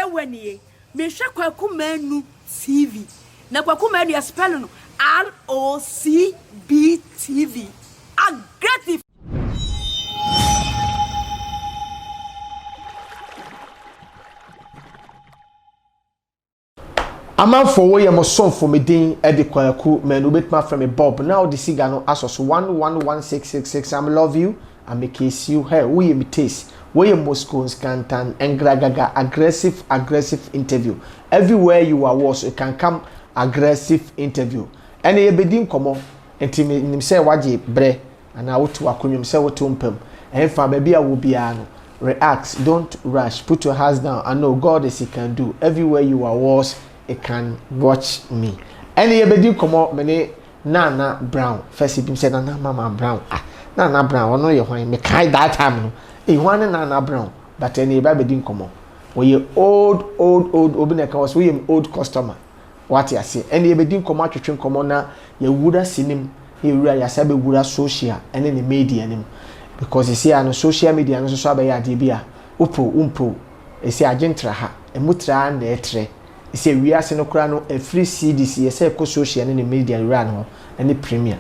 wanie me hwe Kwaku Manu TV na Kwaku Manu ya spell no ROCB aggressive Aman for way mo son for me din e de Kwaku Manu betma from me Bob now the cigar no asos 111666 I love you I make you here we me taste we Moscow's cantan and gragaga aggressive interview everywhere you are was you can come aggressive interview and e bedin komo enti nim say waje bre and wotu akonwum say wotu mpam and fa ba bia wo bia no relax don't rush put your hands down I know God is he can do everywhere you are was it can watch me and e bedin komo me Nana Brown first him say Nana Mama Brown Nana Brown ono ye hwan me kai that time no e hwan Nana Brown but any ba bedin komo we old obineka was we old customer what you say and ye bedin komo atwetwe komo na ye wura sinim ye wura ya sabe wura social and the media nim because you see on social media no so abaye ade bia umpo e see agentra ha emutra na etre e see wiase no kura no a free CDC ye say ko social and the media wura no any premier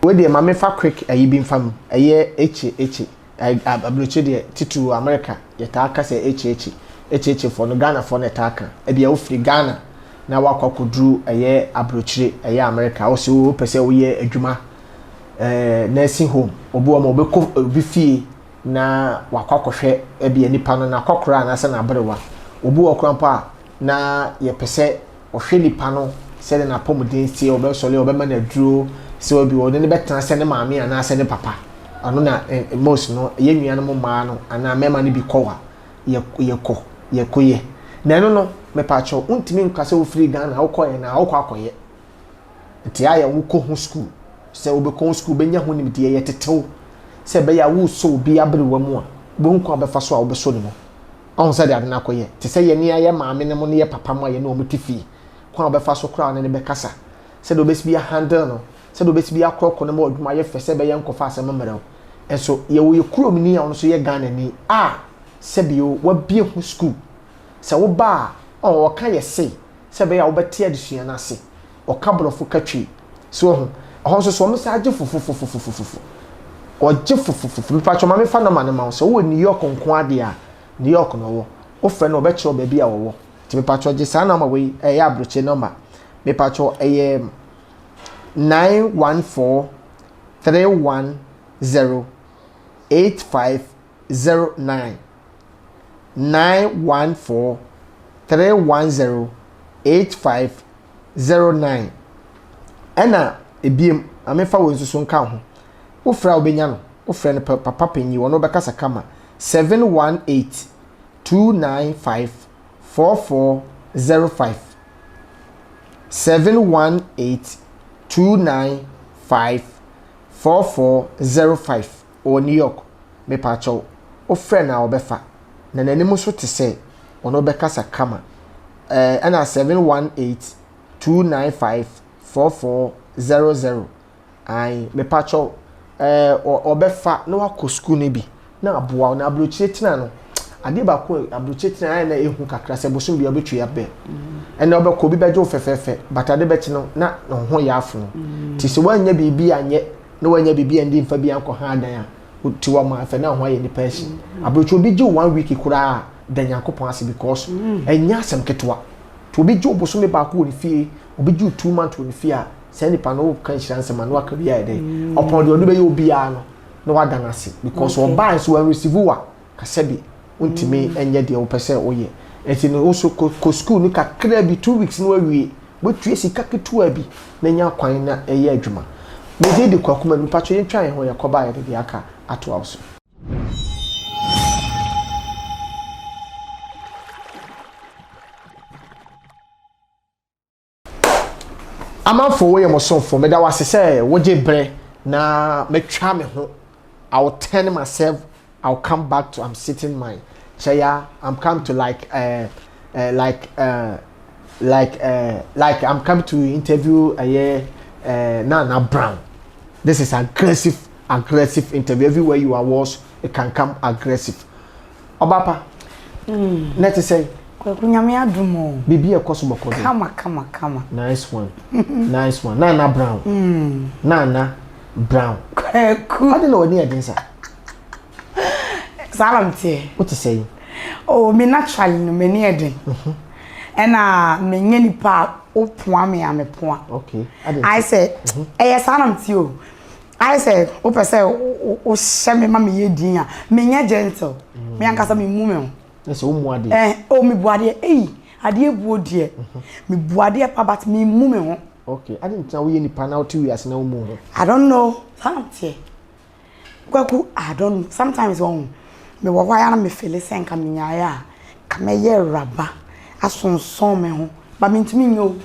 we dey ma me fa quick ayi bi mfam eye abloche de titu America ye ta aka say HH for no Ghana for na ta aka e bia wo free Ghana na wakwakodru eye abrochire eye America wo se wo pese wo ye adwuma nursing home obi wo obekọ obi fie na wakwakohwe e bia nipa no na akokora na se na abrewa obi wo krampa na ye pese ohwe nipa no se na pomuden sie obe sole obe ma na duro se obi wo ne betan se ne maame ana se ne papa ano na most no ye nua no ma no ana mema ne bi kowa ye koye na no me pacho untimi nkase wo free Ghana wo koye na wo kwakoye ntia ya wo ko school se wo be ko school benya ho nim de ye tetew se be ya wo so bi abrewa mu a bo nko abefa so a wo be so ne mo on se de ade na koye te se ye ne ya maame ne mo ne ye papa mo ye no mo tifi ko abefa so kra ne be kasa se do be si ya handle no se do be si ya kroko ne mo adwuma ye fe se be ye nkofa asem mmerɛw enso ye wo ye kurom ni ya no so ye Ghana ni se bi wo bie ho school se wo ba o ka ye se be ya wo bete adesua na se o ka brofo katwi so ho so mo sa age fufufufufufu o je fufufufu pa cho ma me fa na ma ne ma so wo New York nko ade a New York no wo o fe no be che o ba bia wo ti me pa cho je sa na ma we ya abroche number me pa cho 914 310 8509 914 310 8509 ena ebiem amefa wo nsusu nka ho wo fra obenya no wo fra ne papa panyi wo no be kasa kama 718 295 4405 718 295 4405 o New York me pa cho wo fra na wo befa na nanim so te se wo no be kasa kama ena 718 295 4400 ai me pacho obefa na wako school ne bi na aboa na abrochire tina no ade ba ko abrochire tina na ehu kakra se boso bi obetwe abe ena obekọ bi beje ofefefe batade bechi no na ho ya afu ti se wanya bibi anye na wanya bibi andi mfa bi anko ha dan a ti wa ma afa na ho aye ni person abrochire bi je 1 week kura dan yankopon ase because enya asem ketwa to bi je oboso me ba ko ni fie obi ju 2 months on fia se ni pa no kan chance ma no akabi ya dey upon the odu be you bia no no wadan ase because oban so we receive wa kasebi untimi enye de opese oye enti no so ko school ni kakra bi 2 weeks no awie bo tue sika ketua bi na nya kwan na eye adwuma me dey de Kwaku Manu patcho yen twan ho yakoba ya de aka ato awso Ama for way mo son for me da was say woje bre na metwa me ho I'll turn myself I'll come back to I'm sitting my chair I'm come to like I'm come to interview Nana Brown. This is aggressive interview everywhere you are was it can come aggressive Obapa let us say Nyame adumo. Bibi e koso boko. Kama. Nice one. Nice one. Nana Brown. Nana Brown. Kwaku. I don't know any idea. Salam tie. What you say? Oh, me naturally no me near den. Me nye nipa opoa me amepoa. Okay. I said, salam tie o. I said, o pese o hye me ma me ye din a. Me nye gentle. Me ankasa me mu me ho. Yes, o mu ade. Me buade ade buo de. Me buade pa but me mu me ho. Okay. I didn't know we nipa na o ti wi ase na o mu ho. I don't know. Salam tie. Kwaku, I don't know. Sometimes when me wo why na me feel senka me nyaaya ka me ye raba asonson me ho ba me ntimi nyo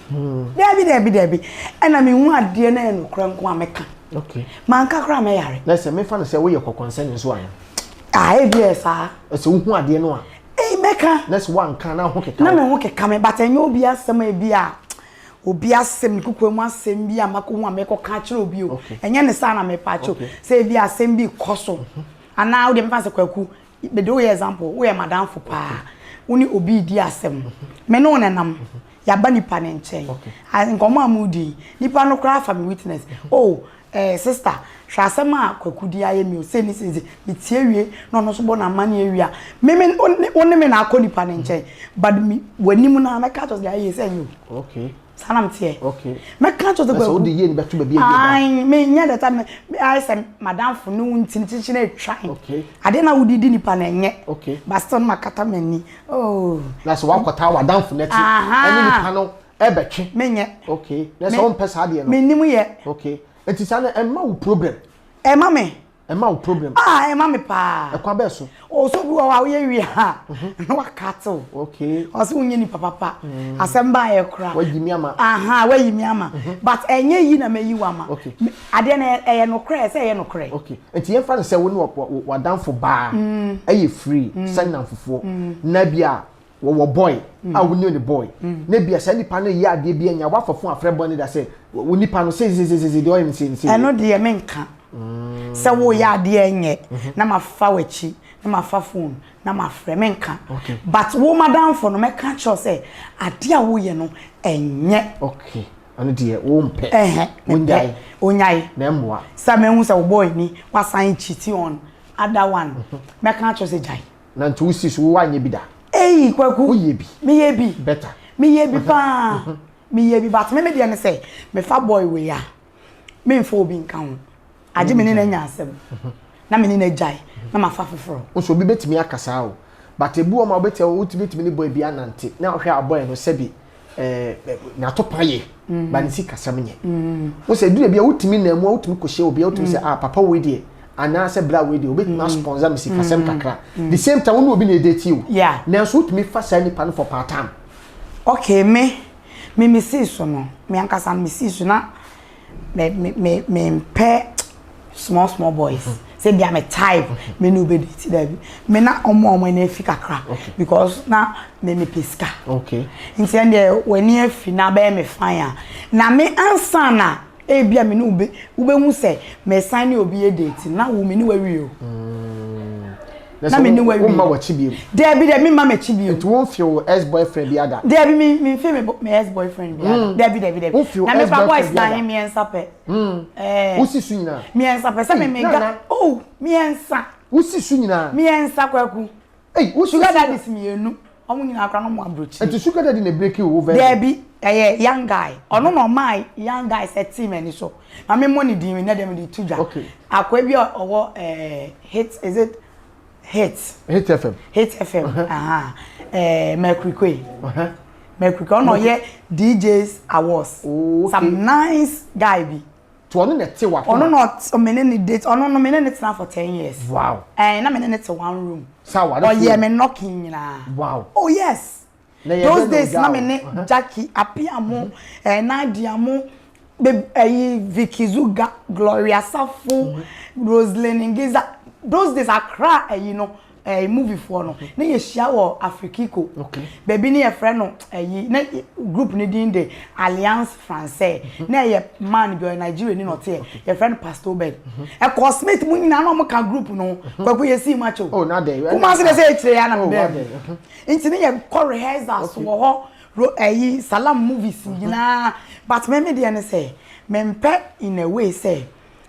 debi ena me hu ade na eno kra nko ameka okay man ka kra me yare na se me fa no se wo ye kokonsene nso an ebia se wo hu ade no a meka na se wan kan na ho keka na me ho keka me but enyo obi asem ebia obi asem kuku mu asem bi amako hu ameko ka kire obi o enye ne sa na me pacho se ebia asem bi koso ana wo de me fa se kwaku be do example we madam for pa uni obi di asem me no nenam ya ba nipa ne nchen nkomo amudi nipa no kra fa me witness sister hwa asem a kwaku di aye mi o se ni se mi tie wie no no so bo na mane awia me me na akọ nipa ne nchen but mi wanim na make to say aye se nyu okay sanam tie okay me kan to the so di ye ni beto ba bi ai me nya that time I say madam for no ntin chichi na try okay ade na wudi di nipa na enye okay baston makata mani na so wa kwata wa dan for neti ani nipa no e betwe me nye okay na so on pesa ade no me nimu ye okay enti sa na emma wo problem emma me emma wo problem emma me pa e kwa be so so bi wa we wi ha na wa kato okay o so unye ni papa asemba ye kra wa yimi ama wa yimi ama but enye yi na me yi wa ma ade na eye no kra se eye no kra okay enti ye fa no se wo ni wa dan for ba eye free sanna fofo na bia wo boy a wo ni boy na bia sa nipa no yi ade bia nya wa fofo afre boy ni da se wo nipa no se de o yin se eno de me nka se wo ya ade enye na mafa wachi na mafa phone na mafre me nka but wo madam for no me ka cho se ade a wo ye no enye okay anu de wo mpe onyai na emwa sa me hu se wo boy ni wa sign cheat on other one me ka cho se jai na ntu usi so wo anye bi da kwaku wo ye bi me ye bi better me ye bi pa me ye bi but me de ne say me fa boy we ya me mfo obi nka ho aje me ne na nya asem na me ne na jai na ma fa foforo so obi betimi akasa o but ebu o ma obeti o betimi ni boy bi anante na ohwe aboy no se bi na to paye ba ni sika sam nye wo se dure bia wutimi na mu wutimi ko hye obi wutimi se papa we die ana se bra we die obeti na sponsor me sika sam kakra the same time wo obi na edeti o na so wutimi fa sa ni pa no for part time okay me see so no me ankasa me see so na me pay small boys say they are my type me no be it there me na omo na afi kakra because na me peska okay nti and when e afi na be me fine na me answer na e bia me no ube hu say me sign obi e date na wo me ni wa wi o na me ni wa wi ma wachi bi there be me ma chi bi it won't feel ex boyfriend bi ada there be me feel me ex boyfriend bi ada there be na me pa boys na him me ensape usi su nyina me ensape say me ga me ensa usi su nyina me ensa kwaku sugar daddy is me enu omo nyina akra no mo abrochi and sugar daddy na break you over there be young guy ono no my young guy set team eni so na me money di me na dem di tuja akwa bi owo hit is it Hit FM. Mercury Quay. Mercury Quay. No, yeah, DJs Awards. Some nice guy be. To ono nete wa. Ono not so many dates. Ono no many dates now for 10 years. Wow. Na many dates one room. Sawa. Oh yeah, me knocking na. Wow. Oh yes. Those days na many Jackie Apiamo, Nadia mo, Vicky Zuga, Gloria Safo, Roselyn Ngiza. Those days are cry, movie for no na ye hia wo Afrikiko okay baby ne ye frɛ no na group ne din de Alliance Française na ye man bi Nigeria ni no te ye frɛ no Pastor Bed e cosmate mu nyina no mo ka group no kwaku ye si macho oh na dey kuma se say kire ya na me nti ne ye call rehearsals wo ho salam movies nyina but me dey ne say mempe in a way say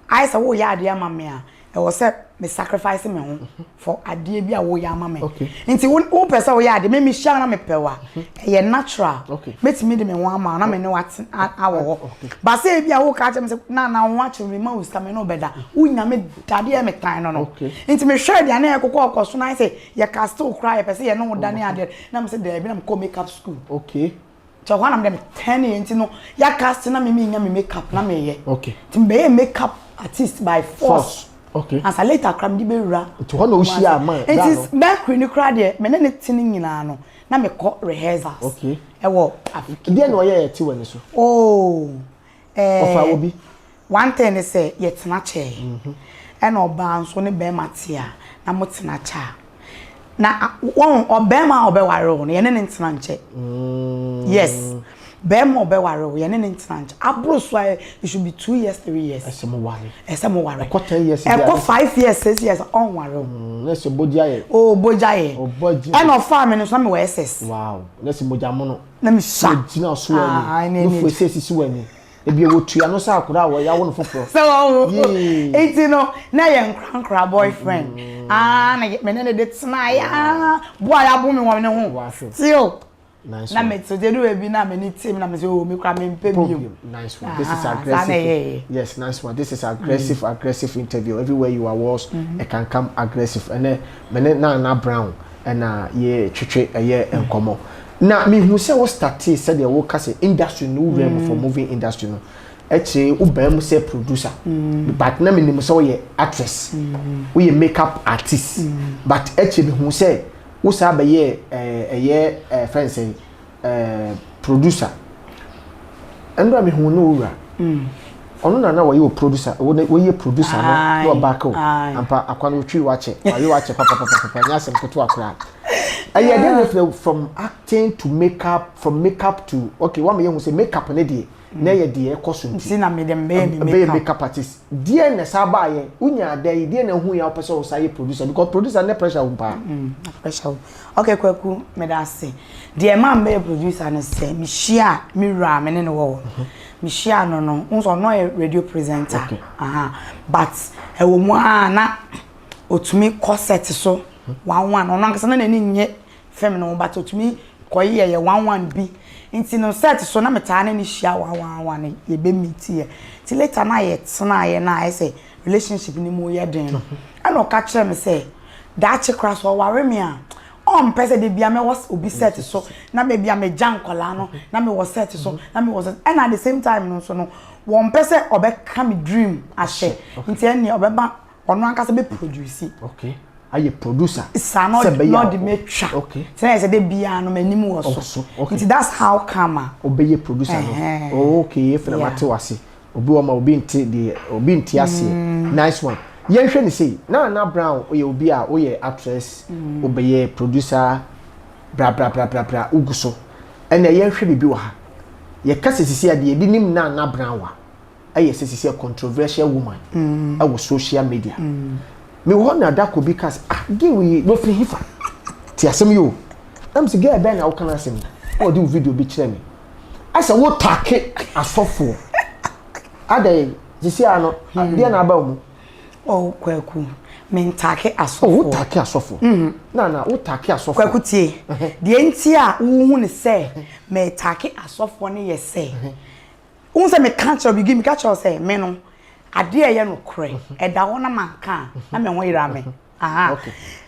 I say wo ya ade ama me a e wo say me sacrifice me ho for ade bi a wo ya ama me nti wo pese wo ya ade me hia na me pewa e natural metimi de me ho ama na me ne wat awo ho ba say bi a wo ka chem say na ho ache me ma wo ska me no beda wo nya me dade e me tan no nti me hwe de na e kokọ so na say ye ka still cry e pese ye no wo dane ade na me say de bi na me ko makeup school so one of them 10 years no ya cast na me nya me makeup na me ye timbe makeup artist by force as a later cram di bewura to ho na o hia man it is back when you cry there me ne tin nyina no na me call rehearsals e wo dia na o ye ti wani so ofa obi one thing is say ye tena che and oba nso ne be matia na mo tena cha na won obema obeware no ye ne ntena nche yes bema obeware ye ne ntena nche abro so it should be 2 years 3 years esemo ware ko 10 years e ko 5 years 6 years on ware na se bojaye bojaye and of farm no so me we ss wow na se mojamo no na me sha gina so ani no fu ss si wani ebi ewo tua no sa akura wo ya wo no foforo so eti no na ye nkra boyfriend na me ne de tena ya boy abu me wo ne ho still nice na me to do e bi na me ni team na me say me kra me mpe bi nice one this is aggressive yes nice one this is aggressive interview everywhere you are was it can come aggressive and me na brown and ye twetwe ye enkomo na me hu say we start say the wo kase industry no realm for movie industry no eche wo bam say producer but na me nim say we actress we makeup artist but eche me hu say wo sa ba ye friend say producer endo me hu no wura onu na wo ye producer wo ye producer no back o ampa akwa no twi wache ayi wache papa nya sem koto akra ayi dey from acting to makeup from makeup to okay one me hu say makeup ne dey na ye dey ekoso nti na me dem be makeup artist die na sa ba ye unya dey die na hu ya opese wo say producer because producer na pressure umpa pressure okay kwaku me da say die man be producer na say me share me ra me ne wo me share no unso no radio presenter but e wo mu na otumi corset so one no nkasa na ni nye fem no but otumi koyi ye 11 bi nti no set so na meta na ni hia 11 ye be meet ye ti later na ye tena ye na I say relationship ni mo ye den no and o ka kire me say da che crash so ware me a on pese de bia me was obi set so na me bia me jankola no na me was set so na me was and at the same time no so no won pese obeka me dream ahye nti eni obeba ono anka se be produce okay aye producer not the metra okay say say de bia no manim wo so nti that's how come obeye producer no okay if na mate wase obi wo ma obi nti de obi nti ase nice one yen hwe ni say na brown oye obi a oye actress obeye producer bra uguso ene yen hwe bibi wa ha ye kase sisi ade ye nim na brown wa aye sisi a controversial woman awo social media me wo na da ko because give we no free hifa ti asem yo am se get ben na wo kana asem o di video bi kire me asa wo take asofo adai sisi ano dia na ba mu kwaku me ntake asofo wo take asofo na wo take asofo kwaku tie de enti a wo hu ne se me take asofo ne ye se wo se me cancer bi give me catch say me no ade ye no kre eda wo na manka na me ho yira me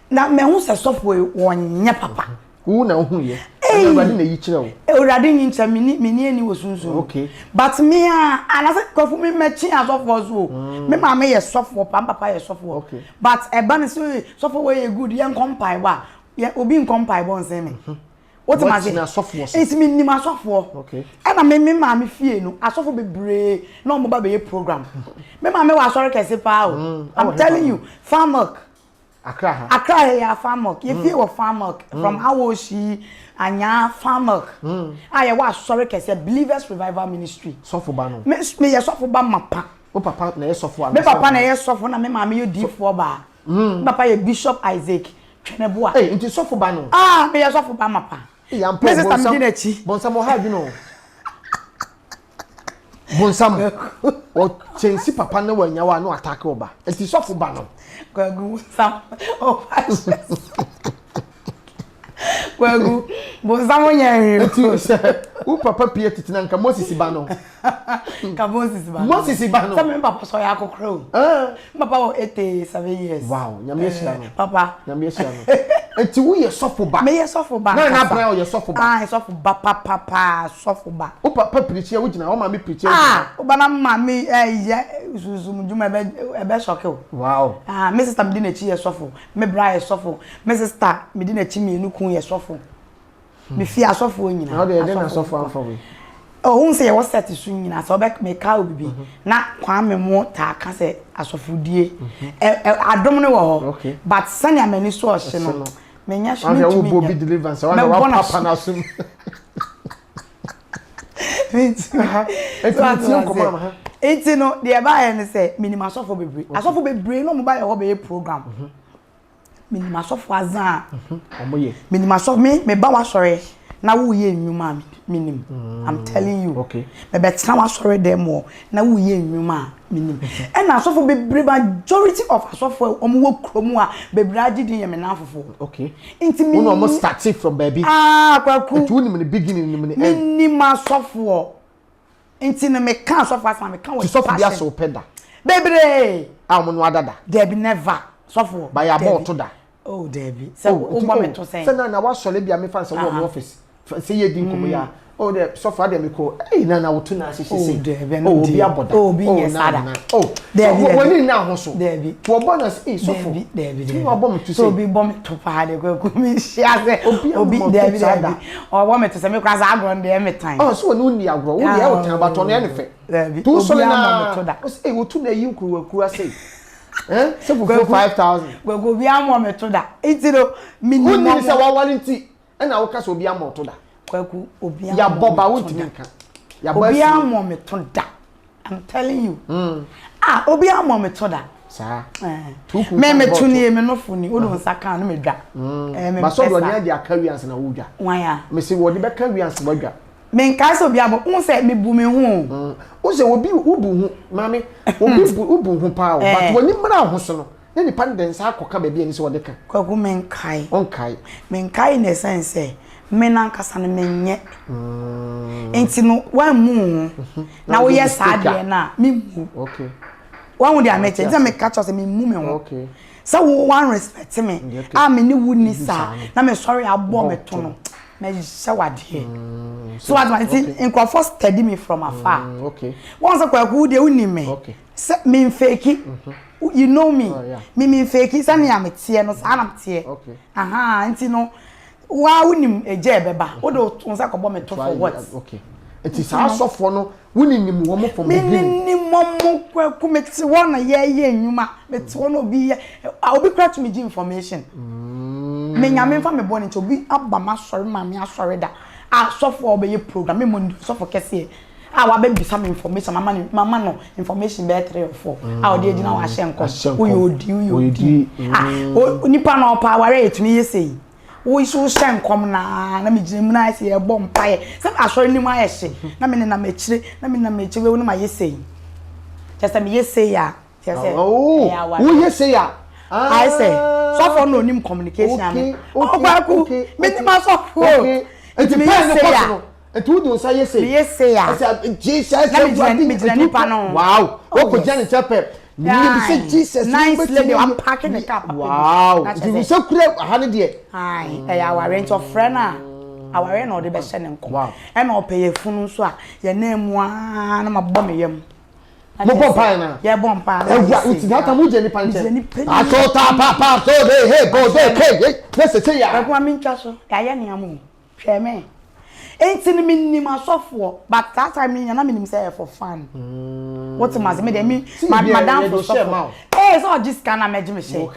na me hu se sofo wonye papa wo na hu ye urade na yi kire wo urade nyi ncha mini eni wo sunsun okay but me anase kofu me mechi asofo so me ma me ye sofo papa ye sofo okay but eba ne sofo we ye good ye compile ba ye obi compile bon se me what am I saying it's me ni ma sofo okay and me ma me fie no asofo bebre na mo ba be program me ma me wa sorry kese pa o I'm telling you farm milk Accra ya farmok. If you were farmok from Awoshi Anya farmok. I was sorry kese Believers Revival Ministry. Sofuba no. Me ya sofuba mapa. O papa na ye sofu. Me papa na ye sofu na me mama you D4 ba. Papa ye Bishop Isaac Tweneboa. Hey, into sofuba no. Me ya sofuba mapa. Me sister Mdinechi. Bonsam ha bi no. Bonsam. O chensi papa na wanya wa no attack oba. Into sofuba no. Kwagu sam. Oh. Kwagu Bonsam nya u papa pie titina nka Moses ba no. Ka Moses ba. Moses ba no. Some papa so ya kokro. Papa o 87 years. Wow, nyame ehia no. Papa. Nyame ehia no. Enti wo ye sofuba. Me ye sofuba. Na bra o ye sofuba. Sofuba papa sofuba. O papa preach ya wo gina o ma me preach. O ba na ma me susum juma ebe shoke o. Wow. Me sister Mdinechi ye sofu. Me bra ye sofu. Me sister Mdinechi me enu kun ye sofu. Me fi asofu nyina. How dey na asofu am for we. Oh, say was set su nyina so be me ka obibi. Na kwan me mo ta ka se asofudie. Adom ne wo ho. But sani amani so o hye no. Me nya hye me tumi. Obi deliverance. Wa na wa papa na sum. Enti no de ba ye ne se minima asofo bebre. Asofo bebre no mo ba ye ho be program. Minima asofo azan. Omoye. Minima asofo me ba wa sore. Na wo ye nwuma minim. I'm telling you. Okay. Me betra wa sore dem wo. Na wo ye nwuma minim. And asofo bebre majority of asofo omo wo kromu a bebre agidin ye me na afofo. Okay. Inti me no almost starting from baby. Kwaku. It wouldn't in the beginning in the end. Minima asofo. Inti no me kan asofo asa me kan wo. Asofo bia so peda. Bebre. Mo no adada. There be never. Asofo. By about to da. Oh, Debbie. So, me to say. So na wa sole bia me fan so wo office. Say ye din komo ya. Oh, the sofa dem ko. Na wo tu na hye say. Oh, obi aboda. Oh, bi yesada. Oh, Debbie. Woni na ho so. Debbie. Wo bonus sofo. Debbie. Tu wa bom to say. So obi bom to pa de ko mi share say. Obi Debbie. O wa me to say me kwasa agro de me tan. Oh, so woni ni agro. Woni e wo tan ba to no e ne fe. Debbie. Tu so na me to da. O wo tu na yi kura say. So for 5,000. Go bi amo me to da. Itiro minimum. Who say wa warranty? E na wo ka so obi amo to da. Kwaku obi ya boba wonti nka. Ya boba obi amo me to da. I'm telling you. Obi amo me to da. Sa. Me to ni me no funi. O do nsa kan no me dwa. Ba so do nya dia carriers na wo dwa. Wan ya. Me say wo de be carriers wo dwa. Me nka so obi amo. Un say me bu me hu. O say obi ubu hu. Mami, obi ubu hu pa o. But woni mra ho so no. Na ni pan den sa akoka ba bia ni so wo de ka. Kwaku me nkai. On kai. Me nkai in the sense say me nan kasa no menye enti no wan mu na wo yes ade na me mu okay wan wo dia me che me catch us me mu me ho okay so wo wan respect me me ni wu ni sa na me sorry abo me to no me hye wade so what my thing in for study me from afar okay once Kwaku de uni me okay me fake you know me me fake sa na me tie no sa na tie okay enti no wa unim eje beba wo do tunsa ko bo me to for what okay it is our sofo no wunim wo mo from beginning ni mo Kwaku meti wo na ye enwuma meti wo no obi cry to me information me nyame fa me boni nti obi aba ma sori ma me asori da sofo obeye program me mo sofo kese wa be bisa me information mama no information be 3 or 4 o de gina wa hye nko wo yodi nipa na opa ware etumi yesei wo isu shen kom na me ginem na ase e bom pae se asori ni mu ayehye na me na mechire we no ma yesei just me yesei ya say wo yesei ya I say so for no nim communication am Kwaku me ni ma so for it depends on et wo do say yesei ya Jesus me gina nipa no wow wo ko jani chepe you say Jesus nice lady I'm packing the car wow you say kure hane de ai our range of friend our no de be hye ne nko e na opeye funu so a ye na emu na mabọ me yam mo pompa na ye bompa na e uti data mo je ni panche atota papa so de hey go de ke let's say ya Kwaku mi ntwa so ya ye ne amu hwe me enti ni minim asofo but that time me na minim say for fun what must me dey me madam for so so just can imagine me say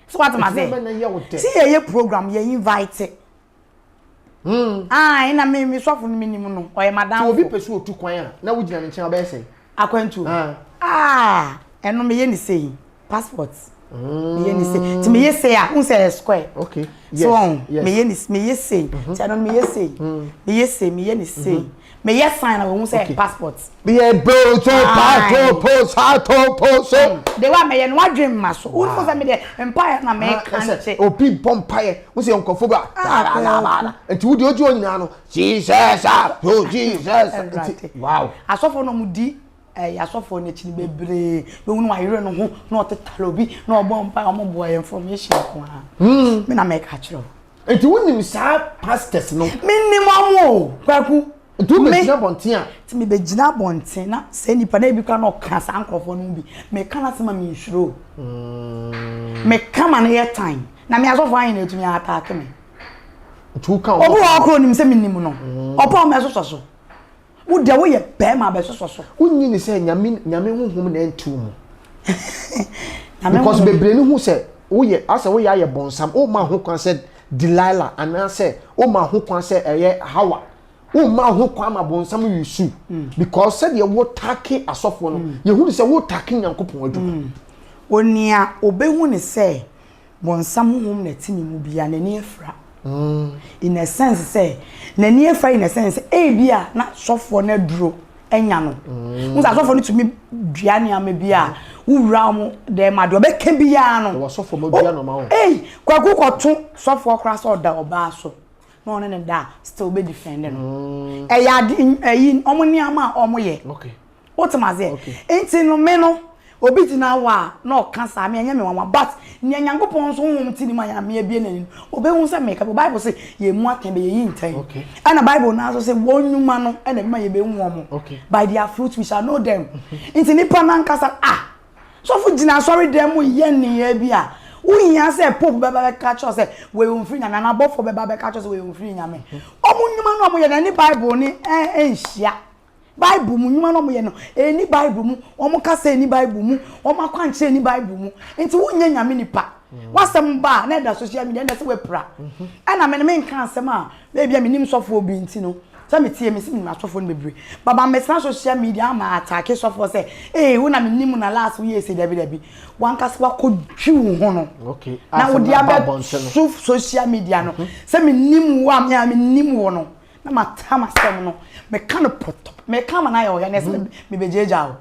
So what am I saying? See a program you invite. Ah, ina me so for minimum no. Oye madam. So obi pesu otu kwan na wo gina ne nchen oba ese. Akwantu. Eno me ye ni say passport. Me ye ni say. Ti me ye say a say square. Okay. Yes. So me ye say. Ti ano me ye say. Me ye say me ye ni say. Me ye sign na we say passport. Me ye bo to post so. They wa me ye no adwen ma so. Wo for me dey empire na me kan che. Obi bompire. Wo say onkofo ba. Enti wo di oju onyina no. Jesus. Oh Jesus. Wow. Asofo no mu di asofo ne chini bebre. We wonu ayere no ho na otetalo bi na obompa omobo information ko ha. Me na me ka kire. Enti wonim sa pastors no. Minnim amo kwaku. Tu be gina bonten a. Ti me be gina bonten na se nipa na ebika na oka sa ankrofo no bi. Me ka na sema me nhuro. Me kama na ye time. Na me asofo ayin na etumi attack me. Tu ka obo akro nim se minnim no. Opo me so. Wo de wo ye be ma be so. Wonyi ni se nyame honhom na entu mu. Because bebre ni hu se wo ye asa wo ye aye bonsam o ma ho kwan se Delilah and say o ma ho kwan se eye Hawa. O ma ho kwan ma bonsam yusu because said ye wo take asofo no ye hu se wo take Nyankopon adwuma. Onia obehu ni se bonsam honhom na timi mu bia na ni efra. In a sense say na ni efra in a sense bia na sofo na duro enya no. Musa sofo no tumi dua ni ama bia wura mo de ma do be ka bia no. Wo sofo ma dua no ma wo. Kwaku koto sofo kra so da oba so. No ne da still be defend no. Eyi omo ni ama omo ye. Okay. What am I say? Enti no me no obi tina wa na okansa me anya me wanwa but ni Nyankopon so honhom tini ma ya me bia nani obehu se me ka Bible say ye mu akan be ye ntan. Okay. And the Bible na so say wonuma no and be ma ye be hu omo. Okay. By their fruits we shall know them. Enti nipa na nkasa so fu jina sorry dem ye ni ye bia unya say pope baba be catch us say we won free nyame na bofo baba be catch us we won free nyame omunyuma no omo ye na ni Bible ni enhia Bible mu nyuma no mo ye no eni Bible mu omo ka say eni Bible mu omo akwanche eni Bible mu enti wonya nyame nipa wasem ba na da social media na se we pra ana me nka asem a be bia menim sofo obi enti no so me tie me sim na sofo no bebre baba me na social media ma attack sofo say wo na menim na last we say dabi wan ka se wa kodwu ho no okay na wo dia be social media no say menim wo am ya menim wo no na matama sem no me kan poto me kama na yo ya ne me bejeja o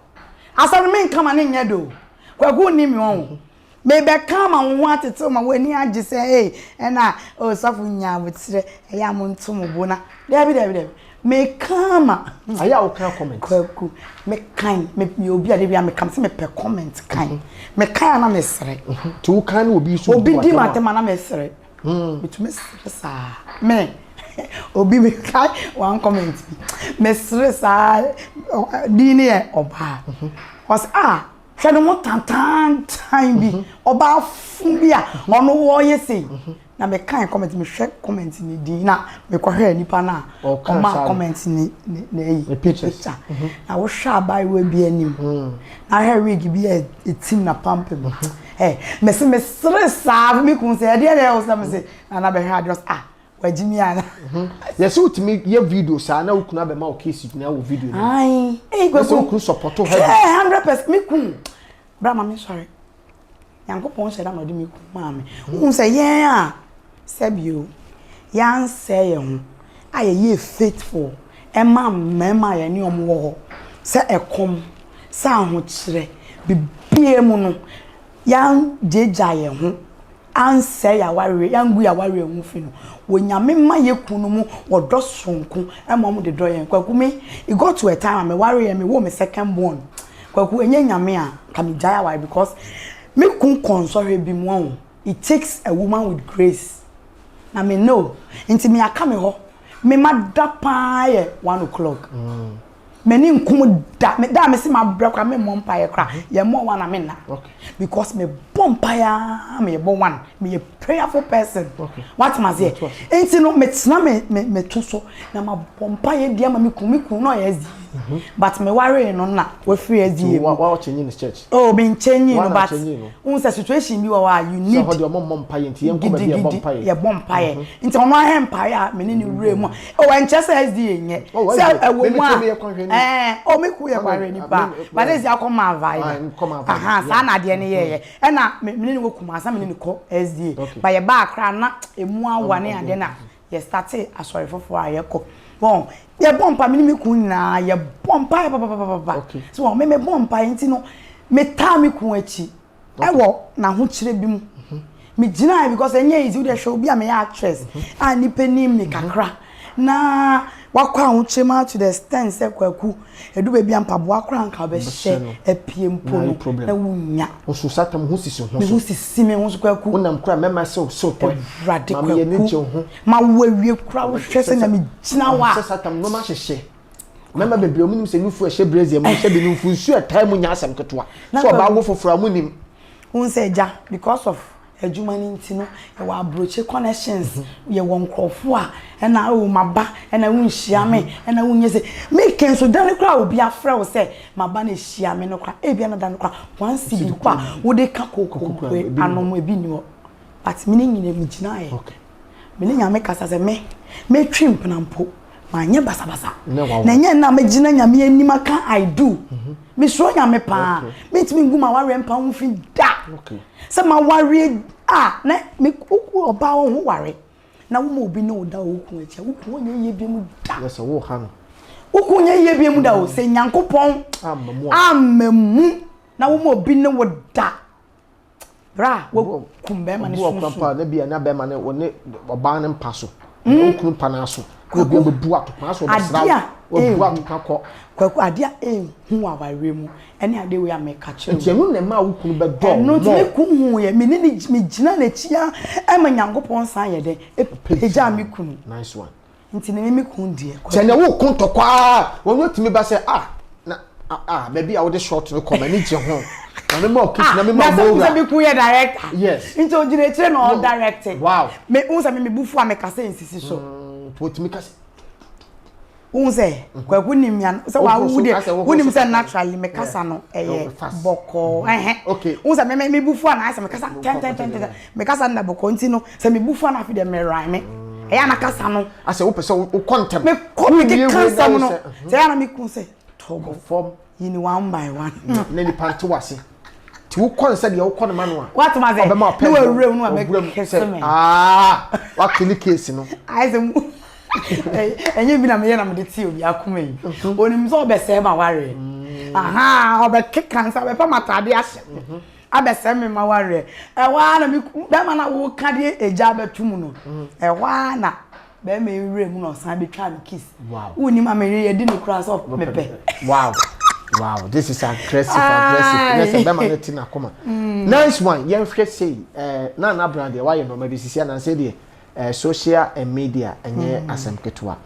asam me kama ne nya do kwagu ni mi won me be kama wo atete ma wani age say na o safu nya butire ya mo ntum bo na dabi me kama aya o kan comment kwagu me kan me obi ade bia me kam se me pe comment kan me kan na me sere tu kan obi so obi di matema na me sere me tu me sere sa me obi me kai one comment me stress dini e oba was hwe no tantan time bi oba fun bi a ono wo ye sei na me kai comment me hwe comment ni di na me ko hwe nipa na o ma comment ni na yi picture na wo hwa bai we bi anim na hwe wig bi e team na pampe me se me stress me kun se de o se me se na be hwe just wajimi ana yes utimi ye video sa na ukuna be ma o case na wo video ni ai go ku support her 100% me ku bra mama sorry Nyankopon se da no de me ku mama se yen a sebio yan say ye ho aye ye faithful e ma mema ye ni omo wo se ekom sa ho kire bibie mu no yan jeja ye ho answer ya ware yangu ya ware hu finu wonyame ma yekunu mu odo sonku emom de do yen kwaku me it got to a time me ware me wo me second born kwaku enye nyame a kamijaya ware because me kun console bi mu it takes a woman with grace na me know nti me aka me ho me madapa ye 1 o'clock many nkum da me see my brother me mompire cry ye more one na okay because me bompire me bo one me a prayerful person okay what must say enti no me tena me to so na ma bompire dia ma me kun no yes but me worry no na we free as die what change in the church oh been changing no but un situation bi wa you need so your mom bompire enti yen ko ba dia bompire ye bompire enti ono ahempire me ni wure mu o wan chese SD nye say ewo mu o me ku ye kware ni ba but this akoma vibe aha sa na de ne ye e na me ni wo kuma sa me ni ko SD ba ye ba akra na emu awane ade na ye start asori fofo ayeko bon ye bompa me ni ku na ye bompa papa so me bompa enti no me ta me ku achi ewo na ho kire bi mu me gina because enye easy dey show bi am actress and ni peni me kakra na wakwa ho chema to the stand say kwaku edu be bi ampabo akra nka be hye apie mpo na wunya oso satam ho sisi ho me ho sisi me ho kwaku wonam kra mema so po radical ma ye ne je ho ma wawie kra wo hwese na me gina wa so satam no ma hyehye mema be bio munim se nufu hye brazier mu hye be nufu nsu atai mu nya asem ketwa so ba wo foforo munim un say ja because of adwuma ni ntino e wa broche connections ye won krofo a na o maba na wunhia me na wunyese me ken so dan kra obi afra wo se maba na hia me no kra e bia na dan kra wan si bi kwa wo de ka kokoko anom ebi ni wo but me ni nyina mi gina ye me ni nyame kasa se me twimp na mpo ma nya basa na nya na me gina nyame anim aka I do me so nyame pa me timi nguma ware mpa ho fi da se ma ware na me kuku oba ho ware na wo mo obi na oda oku acha wo onye ye bi mu da yes wo ha no wo onye ye bi mu da o se nyankopon amamu na wo mo obi na wo da bra wo kumbe ma ne wo papa na bia na be ma ne wo ne oba ne mpa so wo kunu pa na so ko bi bu atopa so be sra wo bu atopa ko kwaku adia hu aware mu ene ade we ameka kire nti enu na ma wo kunu be do no ti me ku hu ye me ni me gina na chia e ma nyankopon san ye de eja me kunu nice one nti na me ku die se na wo kun to kwa wo no ti me ba se na maybe I would short no come ani je ho na me kiss na me ma mo na me ku ye director yes nti o gina kire no director wow me unsa me bufu ameka se nsisi so put me kase unse kwaku nimya se wa wunim se naturally me kasa no boko okay unse me bufu na ase me kasa ten me kasa na boko nti no se me bufu na fi de me rhyme eya na kasa no ase wo pese wo contem me ko me kasa no se ya na me kun se tobo form yini one by one na ni panto wase ti wo kon se de wo kon ma no a what ma say no we rem no me kese me wa kili case no ai se enye bi na me ye na me de ti obi akoma yi onim so obese ma ware aha obe kikansa be pa matade ahye abese me ma ware e wa na me be ma na wo ka de eja betum no e wa na be me wure mu no san be twa me kiss wow onim amere ye di no cross of mepe wow this is aggressive yes be ma na ti na koma nice one yen hwe say na brand why no ma bi sisi na say de social media enye asem ketwa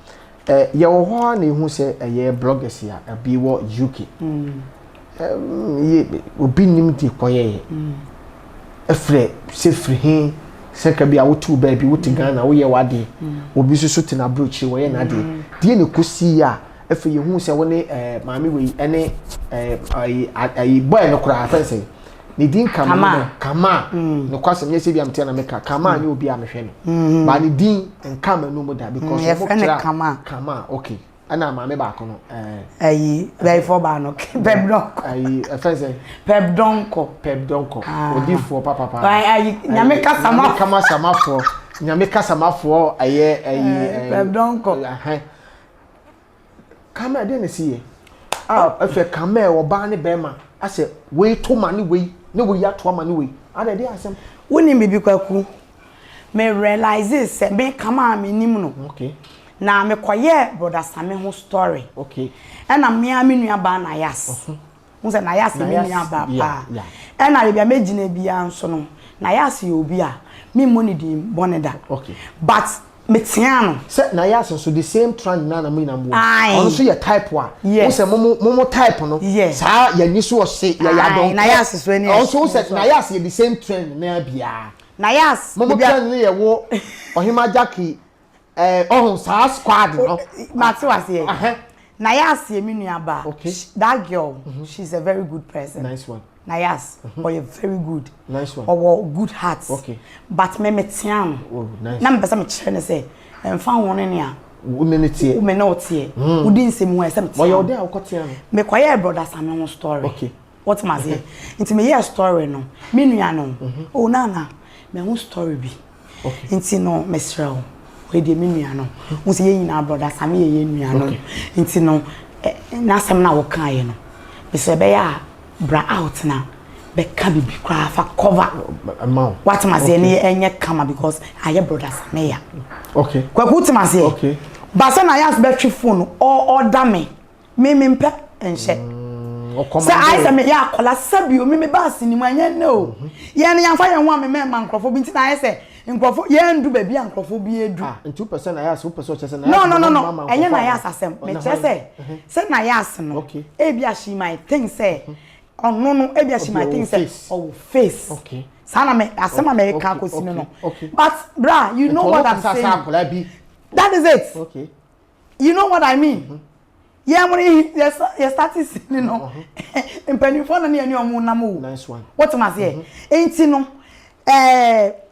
ye wo ho na ehu se ye bloggers ya bi wo UK ye obi nim di koye efre se free hin se ka bi a wotu ba bi wotu Ghana wo ye wade obi susu te na brochi wo ye na de die ne kosi ya efe ye hu se wo ne maami we ene ai boy no kura afense ni din kama no kwase me se bi amte na meka kama ni obi amhwe no ba ni din nkama no mo da because mo kira kama okay ana maame ba ko no very for ba no pebdonko afense pebdonko odi fo papa nyame kasama kama samafo nyame kasamafo pebdonko kama de ne siye efe kama e oba ne bema ase we to mani we ne we ya to mani we ada dey asem woni me bi kwaku me realize se me kama me nim no okay na me koye brother Same ho story okay na me nua ba na yas unse na yas me nua ba pa na le bia megina bia nso no na yas ye obi a me money din boneda okay but metiano say na yes so the same trend na me na mo on so your type one yes say mo type no sa ya ni so say ya don na yes so any also say na yes the same trend na bia na yes mo trend ye wo ohima jackie ohun sa squad no mati was here na yes ye menua ba that girl she's a very good person nice one na yes or you very good nice one or good heart okay but me metiano oh nice na me pesa me chere ne say emfa won ne a umenete u me na otie udi nsemu e sem tie wo dey akotia no me kwaye brother Samuel story okay what ma say nti me hear story no me nua no oh nana me hu story bi okay nti no me srel we dey me nua no wo say yina brother Samuel ye nua no nti no na sam na wo kan ye no me say be ya bra out na be ka bibi kra fa cover amount what ma say ne enye kama because aye brother Samuel okay kwaku ti ma say okay ba say na yas battery phone or order me mpe enhye say I say me ya kola sabio me ba sini mu anya no ye ne yamfa ye ho me ma nkrofo bi nti na say nkrofo ye ndu ba bi nkrofo bi edu 2% na yas 2% chese na no enye na yas asem me chese say na yas no e bia she might think say ono no e bia she might think say oh face okay sana me asem America ko sinu no but bra you know what I'm saying that is it okay you know what I mean yeah money you started singing no impenifo na ne ani omo na mo nice one what am I say enti no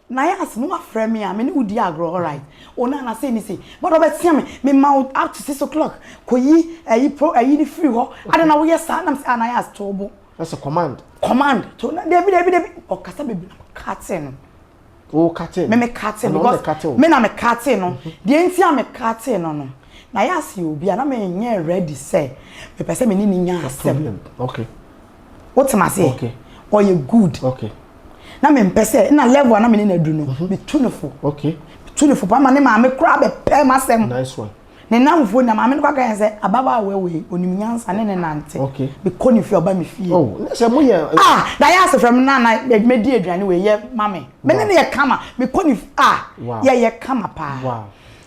na yas no aframe me me udi agro all right ona na say ni say but obetia me mouth up to 6 o'clock koyi ayi ni free ho ada na wo yes na say na yas tobo that's a command to na David okasa bebi na katen oh katen me katen because me na me katen no de enti a me katen no na yas obi na me nye ready say me pese me ni nya asem okay what am I say okay or you good okay na me mpese na level na me na du no me tunefo okay tunefo pa ma ne ma me kra be pe masem nice one ne namfo na ma me kwa kan say ababa we onim nyansa ne nante okay be koni fi oba me fie oh na say mo ye da ya se from na me di aduane we ye ma me ne ye kama me koni ye kama pa wow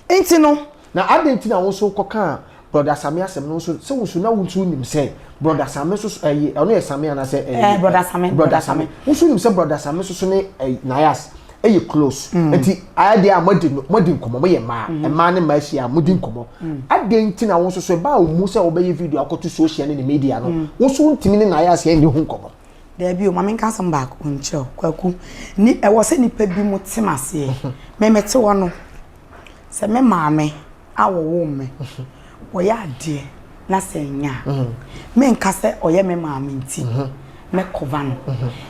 enti no na adenti na wo so koka brother Samuel asem no so se wo so na wo ntu nim say brother Samuel so ono ye Samuel na say brother Samuel wo so nim say brother Samuel so ne na yas close enti ade a modi nkomo mo ye ma ne ma hia modi nkomo adenti na wo so ba o mu say wo be ye video akoto social ne media no wo so ntimi ne na yas ye ndi hu nkomo there bi o ma men kan some back oncho kwaku ni e wo se nipa bi mu temase me mete wo no se me maame awowo me oya ade na senya me nka se oye me maame nti me cover no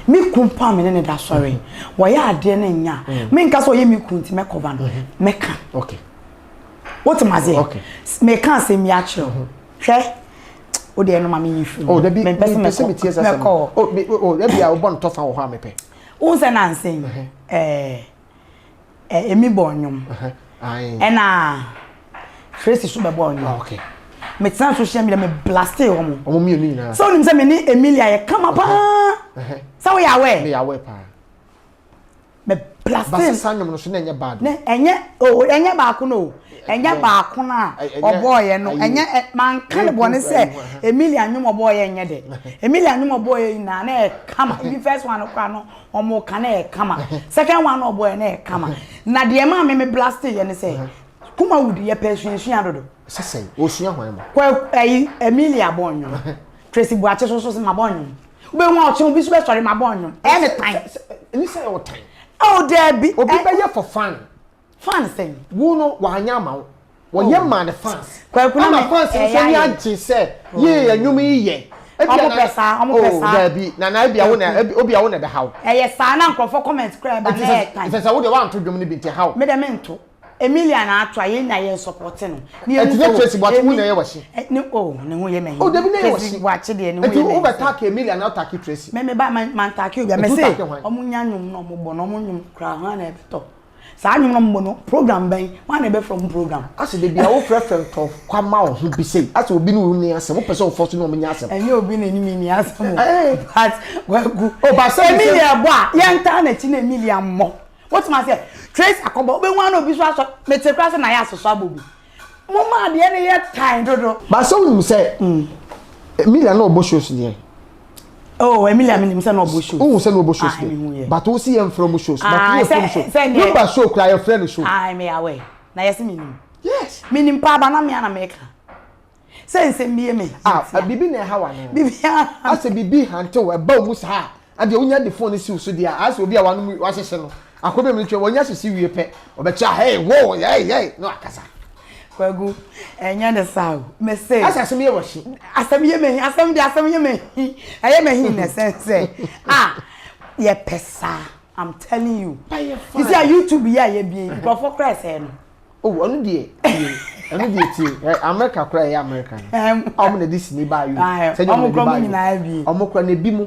me kumpa me ne da sorry oya ade na nya me nka se oye me kunti me cover no me ka okay what am I say okay me kan se mi a kire hwe o de no ma me yifu oh da bi me pese me tie sasa oh da bi a wo bon tofa wo ha me pe o se na nsen emi bonyum ena Tracy so be bonyum okay me tsan social media me blast e omo mi ni na so nim se me ni Emilia ye kama pa so we are me awe pa me blast ba sanyum no so na enye bad ne enye ba ko no enye ba ko na oboye no enye man kan bone se Emilia nyum oboye enye de Emilia nyum oboye na na e kama the first one kwa no omo kan e kama second one oboye na e kama na de ma me blast ye ne se kuma wudi ye pension adodo sesen o sua hwan mo kwa Emilia bonyo Tracy Buache so ma bonyo ube nwa ochi obi so be sorry ma bonyo anytime ni say o time oh there be obi be ye for fun say wo no wa anya ma wo ye ma the fans kwa kuna ma fans so ni agi say ye anyum ye omo pesa there be na bia wo na obi a wo na be how ye sa na nkrofo comment cry ba na time if say wo de wan to dwom ni bi nti how me de mento Emilia na atwa ye na ye support no ni e tu Tracy Buache wo na ye washi ni ne ho ye me oh debi na ye washi Buache de ne ho ye me o attack Emilia na attack Tracy me ba man attack obi me say omo nya nyum no omo bo no omo nyum kra ha na e beto sa nyum no mo no program ben wan e be from program ase de bia wo preference of kwama wo bi say ase obi no ni asem wo pese wo force no mo nya asem enye obi na ni ni asem but wagu o ba say Emilia bo a ye nta na chi na Emilia mo what ma say trace akobo be wan obi so aso me te kra se na ya asoso abobi mo ma de ne ye time dodo but so we say Emilia no obo shows there. Oh, Emilia me say no obo shows. Oh, say no obo shows there. But we see em from shows. But we from shows. Remember show cry your friend show. Ah, me away. Na yes me nim. Yes. Me nim pa ba na me ana make. Say me me. Bibi na hawa na. Bibi. I say bibi hanto e ba mu sa. And the onya the phone si so there. As obi a wanu wa hyehyɛ no. Akobe me twa wonya sisi wie pe. Obecha hey wo hey no akasa. Kwagu enya de saw me say asem ye washi asem ye me aye me hin na sense ye pesa I'm telling you you see YouTube ye bi go for Christ no oh onu die tie America kra ye America am na dis ni ba you say you ba omo kra na bi mu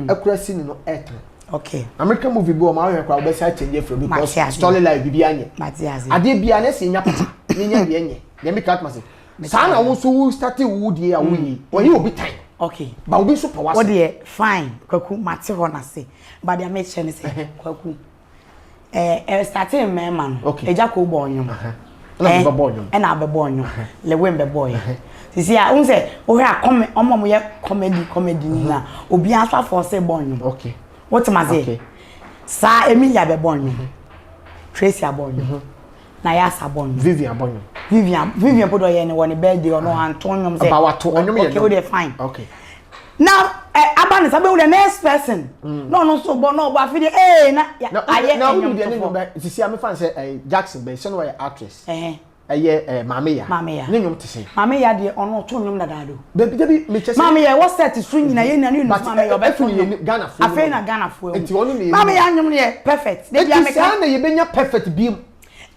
akura sini no etre okay American movie bi o ma hwe kra obe say change from because story life bibi anye Matias ade bia na se nya pata nya ye dem kat mase sana wo so wo start wo die a wo yi wo yi obi time okay ba obi so power what dey fine kwaku mate ho na se ba dey make sure say kwaku starting me man eja ko bo onyom na be bo onyom e na be bo onyom le we be boy sisi a unse o hwe akome omo ye comedy ni na obi aso afo se bo onyom okay what ma say sa Emilia be bo onyom Tracy abonyo na ya sabon Vivian abonyo Vivian podo ye ne woni birthday ono Antonium say about to onyum ye okay we dey fine okay now abani sabe we the next person no so bo no bo afide na aye na we dey no be sisi am fan say Jackson be say no we actress mame ya ne nyum te say mame ya de ono to nyum dadado debi me chese mame ya what set is swing na ye na no mame ya obefu ni Ghana fo afa na Ghana fo enti onu ni mame ya nyum ne perfect debi ameka na ye benya perfect bi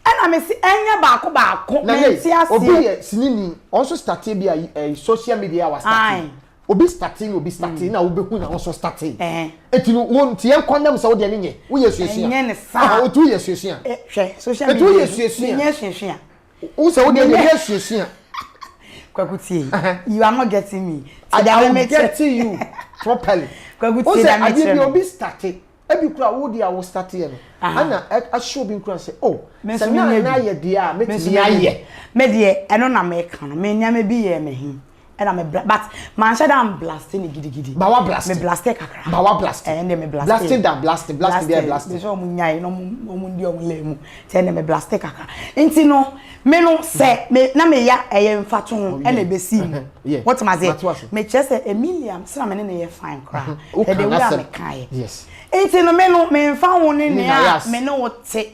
and I see enya baako menti ase obi ye sinini also started bi social media was starting obi starting na obehu na also starting eti no won tie condom so de ne wo ye suesu enye ne sa o tu ye suesu hwe social media tu ye suesu enye suesu wo so de ye suesu kwakutie you are not getting me I am getting you properly kwakutie na me say obi started ebi kura wo dia wo start ye no ana a show bi kura say oh se na ye dia metimi aye me de eno na me kan me nya me bi ye me hin and I'm but man said I'm blasting gidi ba wa blast me blaster kakra ba wa blast and me blasting there blasting so mu nyai no mu ndi o mu le mu say me blaster kakra enti no me no say me na me ya mfato ho e na be si what am I say me chese Emilia say na me ne ye fine kra e de we am kai yes enti no me no me mfa ho ne ne a me no wote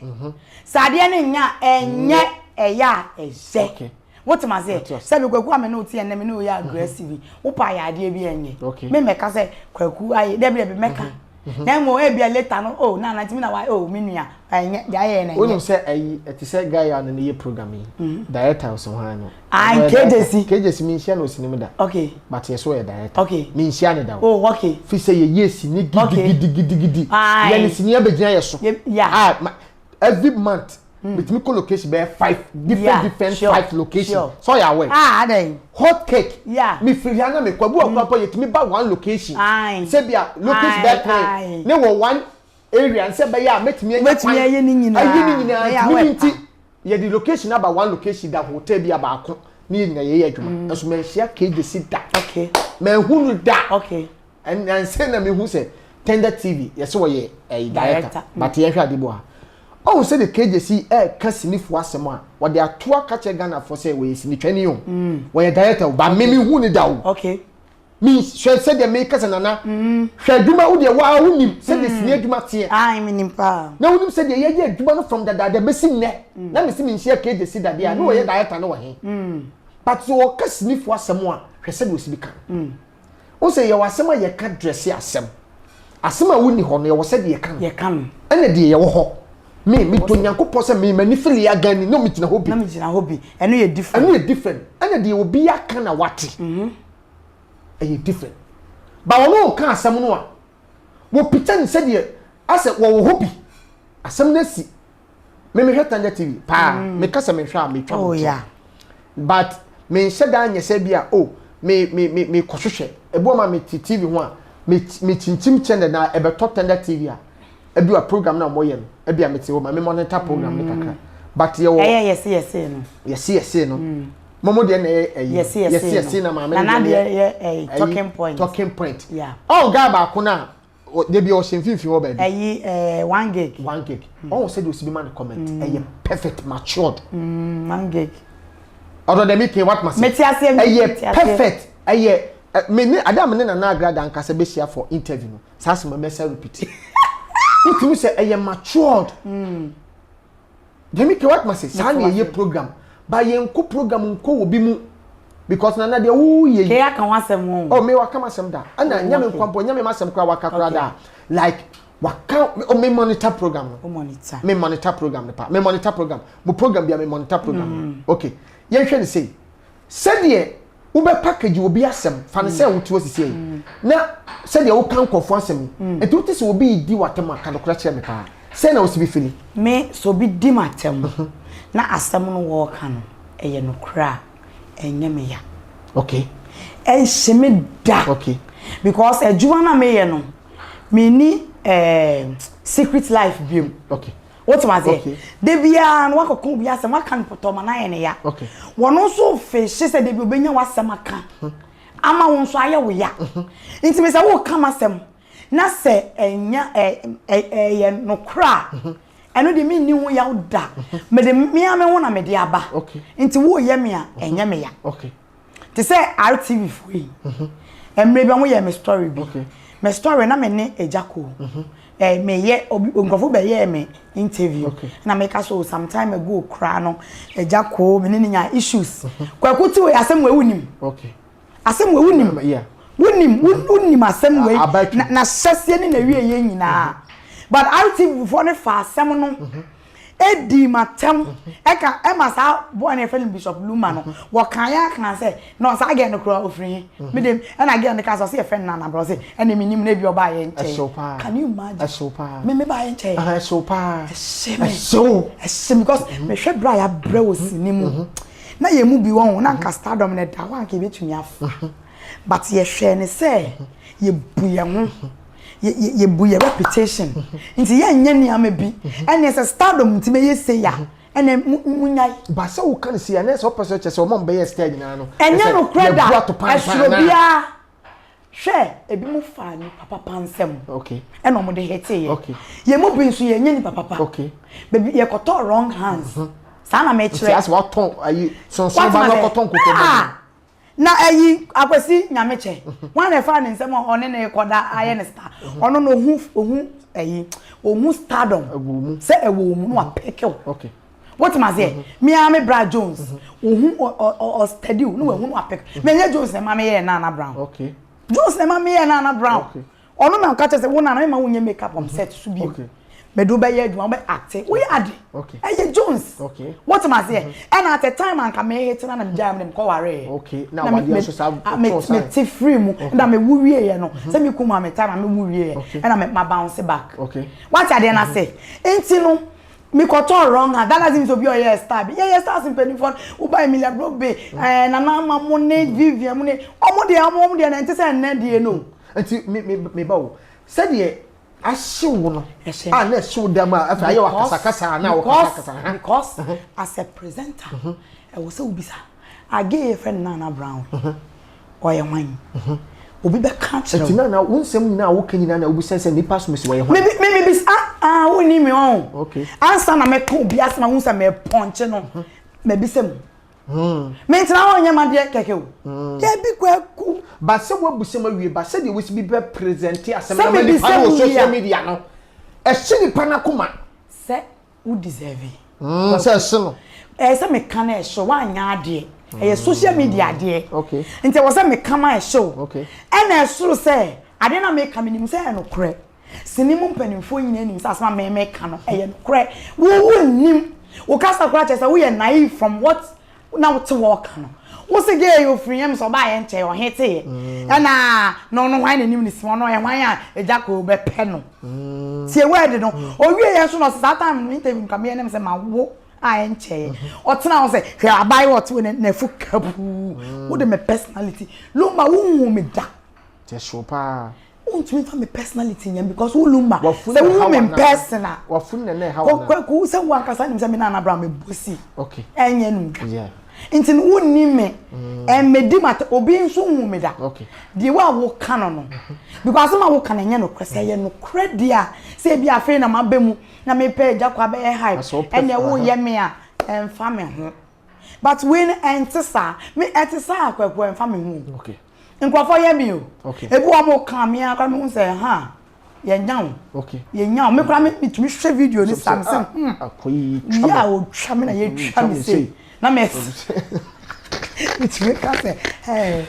sade ne nya enye eya eze what am I say say me kwaku am no tie na me no ya aggressive wo pa ya ade bi enye me meka say kwaku aye de be meka na mo e bia later no oh na na timi na wa oh me nua enye ya ye na wonu say ayi eti say guy ya na ye program yi director so han no KJC mi nsia no sinima da okay but yes we director okay mi nsia ne da oh okay fi say ye yes ni gidi ya ni sinia be gina ye so yeah every month with me location be 5 different sure, 5 locations sure. So ya way then hot cake yeah me free na me kwabu akwa yetimi ba one location say bia location be 3 ne wo one area and say be ya metimi aye ni nyina minti ye the location about one location that hotel bia ba ako ni nyina ye adwuma so me hia KJC da okay me hunu da okay and say na me hu say Tender TV yes wo ye director but ye hwa de bo oh say the KJC kasinifu asem a wo de atoa kache Ghana for say we sini twani yo we director ba memi hu ni da wo okay me say de me kasa nana hwa adwuma wo de wa hunim say de sini adwuma tie me nim pa na hunim say de ye adwuma no from da besi ne na me si me share KJC da dia no ye director no wo he but so kasinifu asem a hwa say de osibi kan wo say ye wasem a ye ka dress asem a woni ho no ye wo say de ye kan ene de ye wo ho me to nyankopɔ sɛ me mani fili ya gani no mitina hobi eno ye different ene de obi aka na wate ye different ba wono ka asɛm no a wo pitani sɛ de asɛ wo hobi asɛm na si me hwɛ Tender TV pa me kasa me hwɛ a me twa oh yeah but me hyɛ da anya sɛ bia oh me kɔhwehwɛ ebu ma me TV ho a me chinchim channel na ebeto Tender TV a ebi wa program na mo ye no ebi amete wo ma me monitor program ne kakra but ye wo yes no yes no momo de na yes na ma me na de talking point yeah oh ga ba ko na de bi o shenfinfin wo ba bi 1 gig oh said you see man comment perfect matured 1 gig although they make what must perfect me ni adam ne na agrada anka se be share for interview no sas me message repeat what you say matured they make what must say ye program ba ye nko program nko obi mu because na de wo ye ke aka wasem oh me waka masem da ana nyame kwampo nyame masem kwa waka kra da like waka me monitor program me monitor program ne pa me monitor program mo program bia me monitor program okay ye hwe ne say said ye ube package obi asem fa ne say wotu osisi na said ye wo kan kofo asem etu ti se obi di watem aka no kra kire me pa say na osibi fili me so bi di matem na asem no wo ka no eye no kra enye me ya okay en sheme da okay because ejuma na me ye no me ni secret life biom okay what was it de bia no akoko bia se maka no poto ma na ye ne ya okay wono so fe she se de bi obenya wasem aka ama won so aye wo ya nti me se wo kama sem na se enya ye no kra eno de mi ni wo ya da me de mi ame wo na me de aba okay nti wo ye me a enya me ya okay ti se RTV free emre bi wo ye me story bi okay me story na me ne ejako me ye onkofo be ye me interview na me ka so some time ago kra no ejako me ne nya issues kwakuti we asem we wunim okay asem we wunim yeah wunim asem we na hyese ne na wie ye nyina but RTV for ne fa asem no edi matem eka emasa boy na felin Bishop Luma no wo kan ya kan say no sa again no kro ofrin me dem and again the case say e friend na bro say ene minim na bi oba ye nche can you imagine me ba ye nche so pa so because me hwe bra ya bra wo sinimu na ye mu bi won na nka stardom na da wan ka betumi afa but ye hwe ne say ye buye ho ye buye reputation nti ye nya ni amabi ene se stardom nti me ye say ya ene munyai ba se wo kan si ene se opese che se o mom be ye stage na no enya no kreda asrobia hwe ebi mu fa ni papa pansem okay ene omo de hete ye okay ye mu bi nso ye nya ni papa okay baby ye koto wrong hands sana me kire as what ton ayi so ba no koton kokko na ayi akwesi nyameche wan na fa ne nsem one na ekoda aye ne star ono no ohu ayi ohu stardom se ewo mu no apekel okay what must say me am Bra Jones ohu o steady no ehu no apekel me nya Jones na me ye na Brown okay Jones na me ye na Brown okay ono na nka chese wona na ma wonye makeup on set so bi okay me do be ye aduma be act we ade okay eye Jones okay what must say and at the time anka me hate na me jam dem ko ware okay now what you so say me free mu na me wuwie ye no say me kuma me time me wuwie and me bounce back okay what ade na say enti no me koto wrong that doesn't to be your star be your stars in penny for u buy million bro be na na mo ne Vivian mo ne omo de na enti say na de no enti me ba wo say de ashiwo no na show dem afa aye wakasa na wakasa because as a presenter I was say ubisa age friend na Brown oye wan obi be catch enti na wonsem na wo kanyina na ubisa say nipa so mesi oye wan me bis woni me on okay answer na me ko obi asema wonsa me punch no me bisem me ntina wonya ma de keke o ye bi kwaku ba se wo busem awie ba se de wo si bi be present asem na me pa social media no e hye nipa na kuma se wo deserve se hye no se me kan e show wanya ade e social media de okay nti wo se me kama e show okay e na suru se ade na me kam nim se e no kre sinimu mpanimfo nyina nim se asema me ka no e no kre wo nim wo kasa kra che se wo ye naive from what now to walk no wo se ge yo friem so ba ye nche o hete na no hwan na nim ni simo no ye hwan a ejako be pe no tie word no o wie ye so no sa time no interview kam ye nem se ma wo a nche o tena wo se hwe abai what we na fu kabu wo de me personality lo ma wo hu me da te show pa won't me for me personality nyam because who lumba say woman personal wafun na how ko say wan kasa nim say me na Abraham me bosi okay enye nu yeah ntin wonni me medi mate obi nso hu me da okay di wa wo kan no because ma wo kan enye no kwese ye no credia say bia fe na mabemu na me page akwa be hype ene wo ye me a emfa me ho but when entisa me entisa akwakwa emfa me ho okay nkwafo ye mi o okay ebu wa mo kan me akwa me say ha ye nyawo okay ye nyawo me kra me tumi hwe video ni Samsung akoyi ya o twa me na ye twa me say na me tumi ka say hey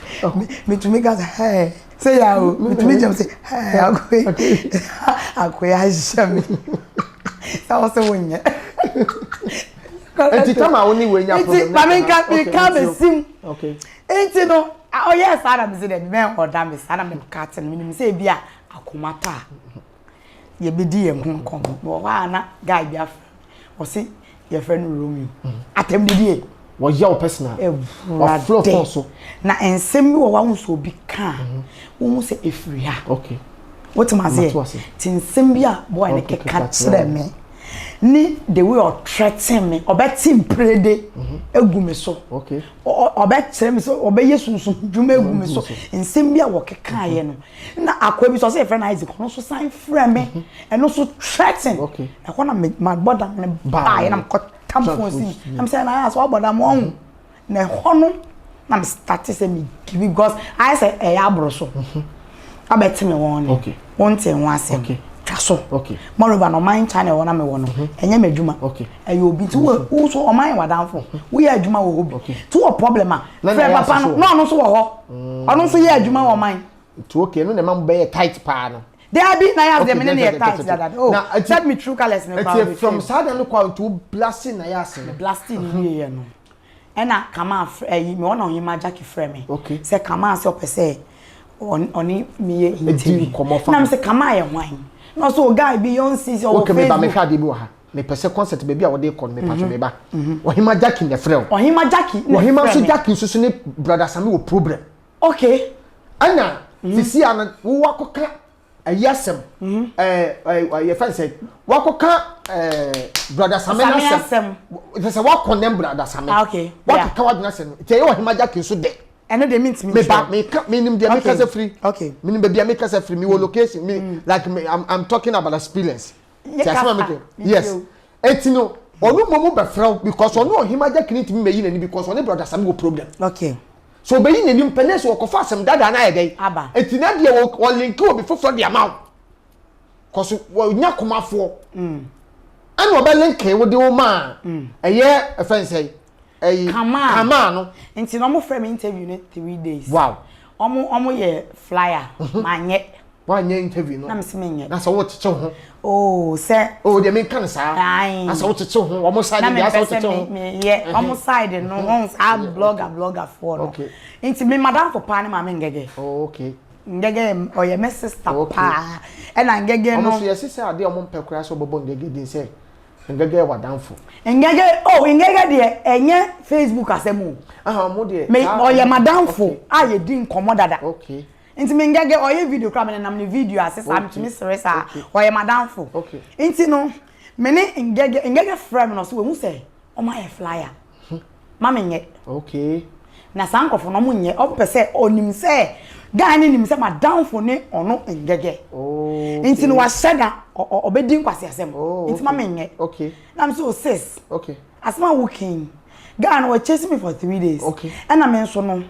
me tumi ka say hey say ya o me tumi jam say hey akoyi ajami that was the one enti tama oni we nya problem ma me ka me sim okay enti no oh yes Adam say dem me oda me sana me ka ten me say bia akomata ye bedi ye ho kom wa na guy bia o say ye friend Romeo atem didi wo ye o personal o flow phone so na ensem wo wa hu so bi ka wo say efiri ha okay what am I say tinsem bia boy ne keka kire me ni the way of threaten me obeti mprede egu me so okay obeti me so obeye sunsun dwuma egu me so nsem bia wo keka ye no na akwa bi so say friend Isaac no so sign friend me and no so threaten okay na kona my brother me buy na ko tam phone si I'm saying I ask what brother mo na hono na me start say me give because I say e ya bro so obeti me won okay won ten wan say okay so okay moreover no mind channel wona me wono enye medjuma okay ayo obi ti wo so o mind wadanfo wo ye adjuma wo obi ti wo problem a frɛ papa no so wo ho ono so ye adjuma wo mind ti okay no na mam be tight pa no there be na ya dem ne tight that oh let me true colors me pa from sudden no kwa to blasting na ya se blasting ni ye no ena kama me wona oyima Jackie frɛ me okay say kama say opese oni me ye interview na me say kama ye hwan no so guy Beyonce so okay me ba me hwa de bi wa ha me pese concert be bi a wo de kon me patcho me ba ohima Jackie ne frɛ ohima Jackie ohima so Jackie so ne brother Sami wo problem okay ana sisi ana wo wakoka ayasem ye fan say wakoka brother Sami nasem say wa condemn brother Sami okay wakoka wa dina sem tie ohima Jackie so de eno they mean me ba me nim dia me kasa free okay me nim be me kasa free me wo location me like me I'm talking about experience yes etino onu momu be frau because onu ohima Jackie ntimi me yi nani because onu brother Sami wo problem okay so be yi nani mpene wo kofa asem dada na yedai etina dia wo link wo be fofo dia maw cause wo nya komafo ana wo be link wo de wo ma eye efense kama no nti no mo frame interview ne 3 days wow omo ye flyer manye wanye interview no na msemenye na so wo tete ho oh se oh de me kan sa na so wo tete ho omo side dia so tete ho ye omo side no on a blogger for no okay nti me madam for pa ne ma me ngege oh okay ngege oye me sister pa e na ngege no omo so ye sister ade omo mpekura so bobo ngege din se ngege wadanfo ngege oh ngege de enye Facebook asemu mo de me oye madamfo aye din komo dada okay nti me ngege oye video kra me nam ne video asesa am tumi seresa oye madamfo okay nti no me ne ngege frame no so we mu say o ma ye flyer mama nye okay na sankofo no mu nye o pese onim say guy ni nim say madamfo ne ono ngege oh nti no wa sheda obedi nkwase asem nti mama nye okay na me so sis okay asma working guy no chase me for 3 days okay and I mean so no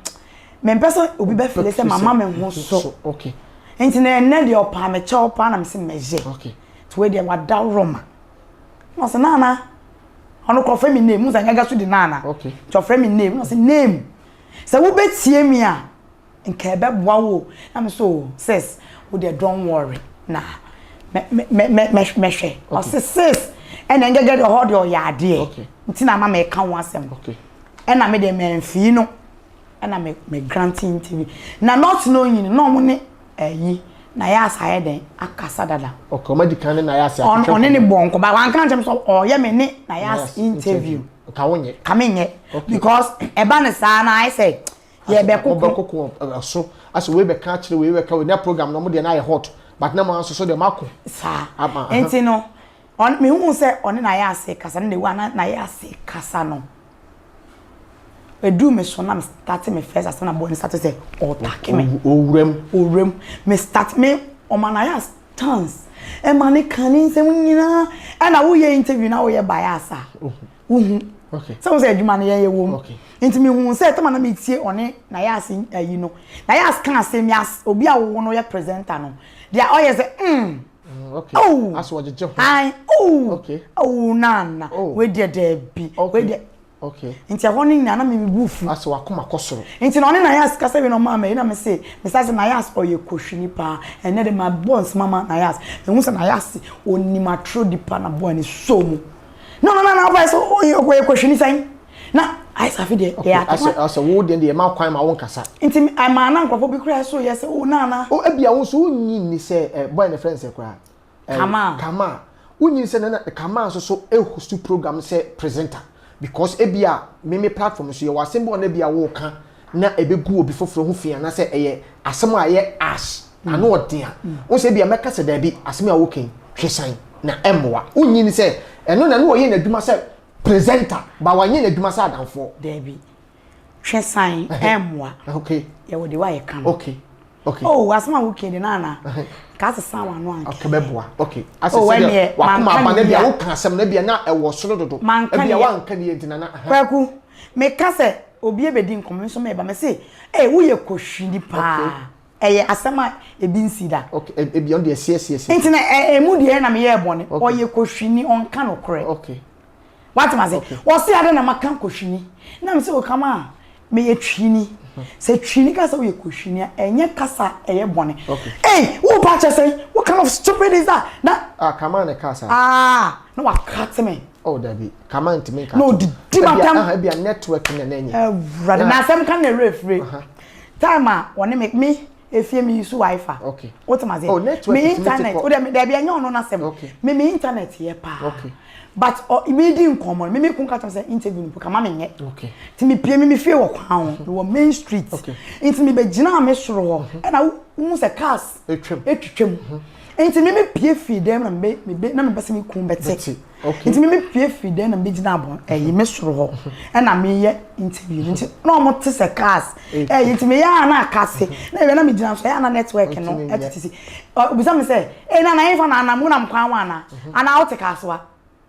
me person obi be feel say mama me ho so okay enti na de opa me che opa na me se meje okay to we de wada roma no say nana ono ko fe mi name musa nyaga so di nana okay to fe mi name no say name say wo betie mi a nke be boa wo na me so sis wo de don't worry na me hwe o sis and then get the hold your yard okay nti na mama e ka ho asem okay and na me de me mfi no and me granting TV na not knowing no mo ne ayi na ya asaye den akasa dada okay ma di kan na ya asa on ne bonko ba wan kan tem so o ye me ne na ya interview ka wonye ka menye because e ba ne sa na I say ye be kokko so as we be ka kire we ka we na program no mo de na hot but na mo so de mako sa enti no on me hu se on na ya ase kasa na wa na ya ase kasa no edu me so na me start me first as na boy start say o take me owrem me start me o man na ya stance e man kan se nyina e na wo ye interview na wo ye biasa okay so say adwuma na ye wo okay enti me hu say tama na me tie one na ya ase ayi no na ya kan ase me as obi a wo no ye presenter no dia o ye say okay oh as what you ai oh okay oh nana we dey there bi we dey okay nti ahonin na me bufu as wa koma kosoro nti no ne na yas kasa we no mama ina me say me say na yas oye kohwini pa ene de my boss mama na yas me hu say na yas onima tro di pa na boy ni so mu no voice oye kohwini sai na I safi de ya as wo de ma kwan ma won kasa nti I ma na nkofo bi kura so yes o nana o ebia wo so unyi ni say boy na friends kura kama unyi say na kama so host program say presenter because ebia me platform so ye wasembo na bia wo ka na ebegu obi foforo ho fia na say eye asem aye ash ana odea wo say bia meka se da bi asem a wo ken hwesan na emwa unyi ni say eno na no ye na duma say presenter ba wanye na duma say adanfo da bi hwesan emwa okay ye wo de wa ye kan okay oh asem a wo ken de nana ka se san wa no anke okay beboa okay asese wa kuma ba na bia wo kan asem na bia na ewo soro dodo bia wa nka ne yenti na kwaku me ka se obi ebedi nkom so me ba me se wo ye kohwini pa eye asema ebi nsida okay ebi on de cs enti na emu de na me ye bone o ye kohwini on ka no kore okay what am I say wo se ade na makan kohwini na me se o kama me ye twini se twini ka se wo ye kohwini enye kasa eye bone wo ba che say what kind of stupid is that na kama na kasa no wa cut me oh dabi kama ntime ka no di matam bia network na nenye brother na sam kan na refree time a woni me efie me use wifi okay what am I say me internet o there be anya ono na sem me internet here pa okay but immediate common me kun ka say interview no kama me nye okay ti me pie me fie wo kwan wo main street enti me be gina me soro ho e na wo se cars etwetwem enti me pie fie dem na me na me bese me kun bete enti me pie fie dem na me gina abon me soro ho e na me ye interview enti na mo te se cars enti me ya na akase na we na me gina so ya na network no etiti obisa me say na na yin fa na mo na mkwan wa na ana out kaswa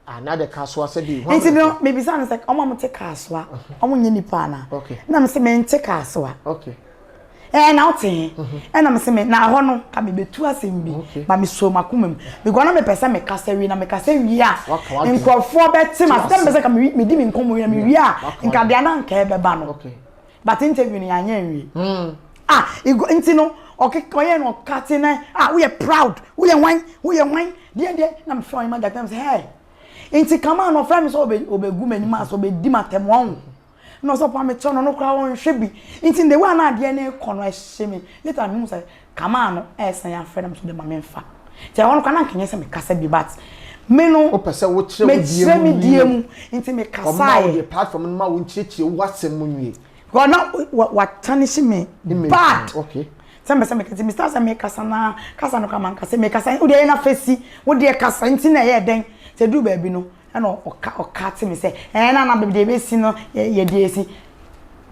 another kaswa say bi enti no me bisa na say omo mo te kaswa omo nye nipa na na me say me te kaswa okay na otin na me say me na ho no ka me betu asem bi ba me so makomam me go na me pesa me kasa wi na me kasa wi a nkofo beti ma say me say ka me di me nkomo wi na me wi a nka dia na nka e be ba no okay but interview ni anya wi igo enti no okay koye no kati na we are proud we are wine dia na me feel my that say hey enti kama no friend so obegu mani ma so be di matem won no so pa me chono no kra won hwe bi enti the one na de na kono ehye me later me say kama no esan ya friend so de ma me fa ti won kwa na kenye se me kasa bi but me no o pese wo kire me die mu enti me kasa o the platform no ma wo kire wasem mu nwie go na what tarnish me bad okay sembe kati Mr. Sa me kasa no kama kasa me kasa wo de na fesi wo de kasa enti na ye den se du ba bi no na oka te me say na be de be si no ye de esi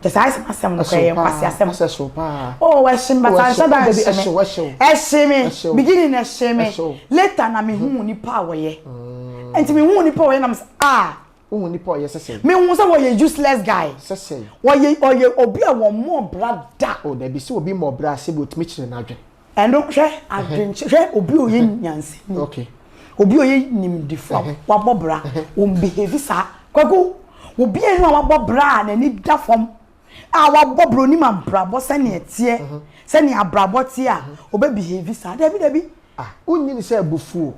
the size masem no kay kwasi asem so pa oh we shim bata sha da eshime beginning na eshime later na me hu ni pa wo ye enti me hu ni pa wo ye na me hu ni pa wo ye sese me hu say wo ye useless guy sese wo ye obi a wo mo brother oh da bi si obi mo bra se bo timi kire na adwen endo hwe adwen hwe obi o ye nyanse okay obi oye nim difo wa bobra o behave sa kwaku obi enu wa bobra na ni da fom wa bobro ni ma brabo se ne tie se ne abrabo tie a obe behave sa dabi unyi ni se abufuo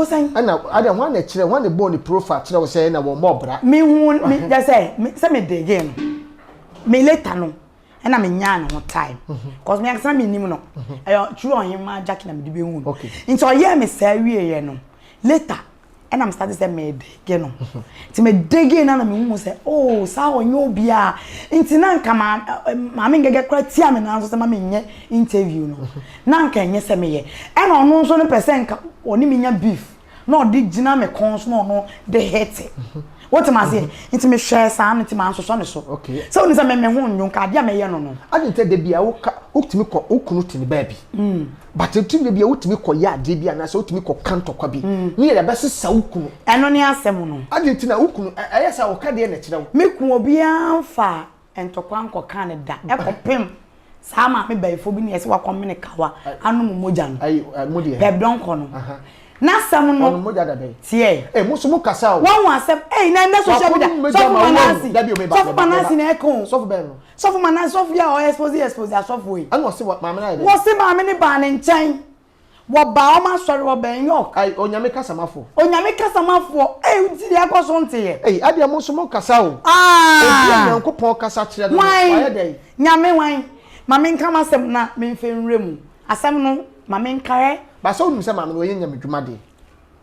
san ana ade ho na kire ho na bo ni profile kire wo se na wo mobra me hu me just say me dey again me later no na me nya no time cause me aksa me nim no true on him ma jack na me de be hu nti o ye me sa wie ye no later and I'm starting to say me again. Ti me dege na me hu say oh sa onye obi a nti na nka ma me ngege kra tia me na so say ma me nye interview no na nka nye say me ye e na ono so no person nka oni me nya beef na odi gina me cons no de hate what am I say nti me share sa nti ma so ne so okay so oni say me hu nyon ka dia me ye no agente de bia wo utimi ko okunu tini baby but utimi de bia utimi ko ya de bia na so utimi ko kanto kwa bi ni ya be sesa ukunu eno ni asem no agente na ukunu ayesa wo ka de na kire wo me ku obi anfa entokwa nko kan da ekopem sama me baifo bi ne yesi wakomene kawa anu moja no ai modi beb don ko no na sam no onu moja da be tie musu mu kasa wo won asem na social media so manasi so manasi na ekon so be no so manasi so ya o expose asofo yi anu se maame na wo se maame ni ba ne nchen wo ba o ma sori wo ben yok ai onyame kasa mafo uti ya ko so nte ade musu mu kasa wo obi Nyankopon kasa kire no waye dey nyame wan maame nka masem na me mfe nremu asem no maame nkare ba so nim se maame no nyame dwuma de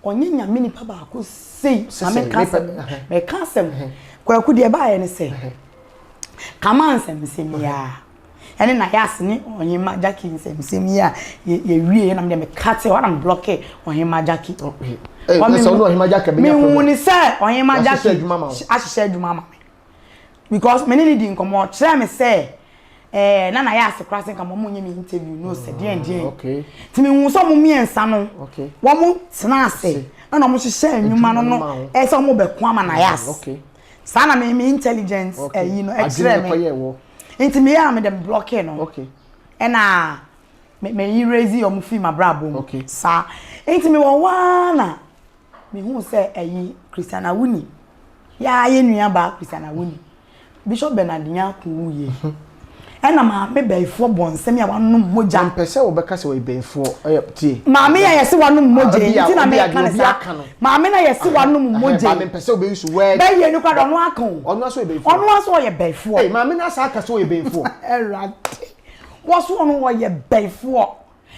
onye nyame ni pa ba ko sei maame kasa me kasem kwaku de ba ye ne se kama nsem semia ene na yas ni onye ma jaki nsem semia ye wie na me kate wa na block onye ma jaki so no onye ma jaki be me wuni se onye ma jaki ahihye adwuma ma because many leading come try me say na ya ase crossing ka mo nye me interview no se den okay ti me hu so mo miensa no okay wo mo tena ase na mo hyehyɛ anwuma no so mo be ko ama na ya ase okay sana me intelligence you know extra me nti me ya me dem block no okay na me raise your fi ma brabo okay sa nti me wo wana me hu se Christiana Wuni ya ye nua ba Christiana Wuni Bishop Bernardina kuye ena ma me beifo bonsem ya wanu moja mpese wo beka se wo beifo tie ma me ya yesi wanu moja nti na me kan sa ma me na yesi wanu moja ma me mpese wo beisu we be ye ni kwado no akon onu aso beifo onu aso ye beifo ma me na sa aka so ye beifo erate wo so onu wo ye beifo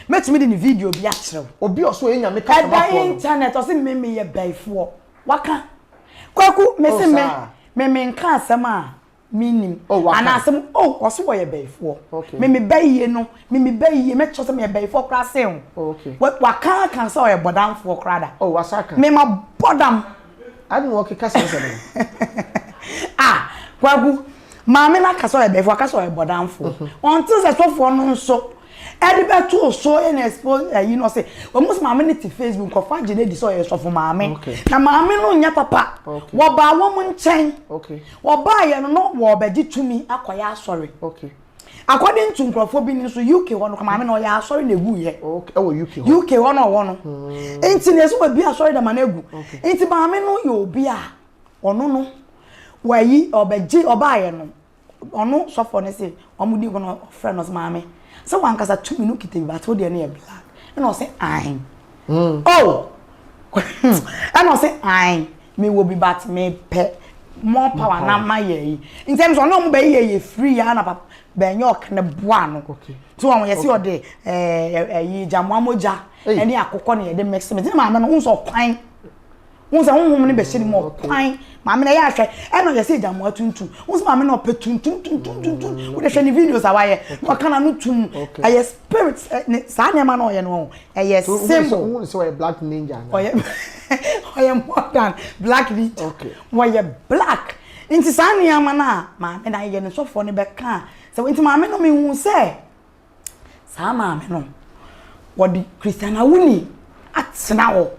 metumi di ni video bi a kire obi oso enya me kasa ba fo internet o se me ye beifo waka kwaku me se me nka asema minim anasem oso wo ye beifo me bayiye no me bayiye me cho se me beifo kra se ho okay waka kan se wo ye bodamfo kra da wasaka me ma bodam adu wo keka se se kwagu ma me na ka se wo ye beifo ka se wo ye bodamfo until se sofo no nso Edibeto so in expose you know say almost ma me ti Facebook ko fa gene di so ye sofo ma me na ma me no nya papa wo ba wo mu nchen okay wo ba ye no wo ba gi tumi akoya asori okay according to nkrofo bi ni so UK wono ko ma me no ya asori na egu ye okay e wo UK wono enti ne so bi asori da ma na egu enti ma me no ye obi a ono no wayi obaji oba ye no ono sofo ne say omudi wono friend us ma me so one kasa 2 minutes kite ba to de na black and I say I oh and I say I me will be but me pe more power na ma ye in terms of no be ye free ya na papa be nyok ne boa no okay so one yes you de yi jamwa moja eni akokọ na ye de maximum ma me no unso kwan unso honhom ne be hye mo kwan ma me na ya hwe e no yes jamwa tuntu unso ma me no pe tuntu we de hwe ni videos awaye no kana no tum aye spirits sa ne ma no ye no aye symbol so a black ninja oye more than black ninja okay we black inti sa ne ama na ma me na ye ne so for ne be ka so inti ma me no me hu se sa ma me no wodi Christiana Wuni atena wo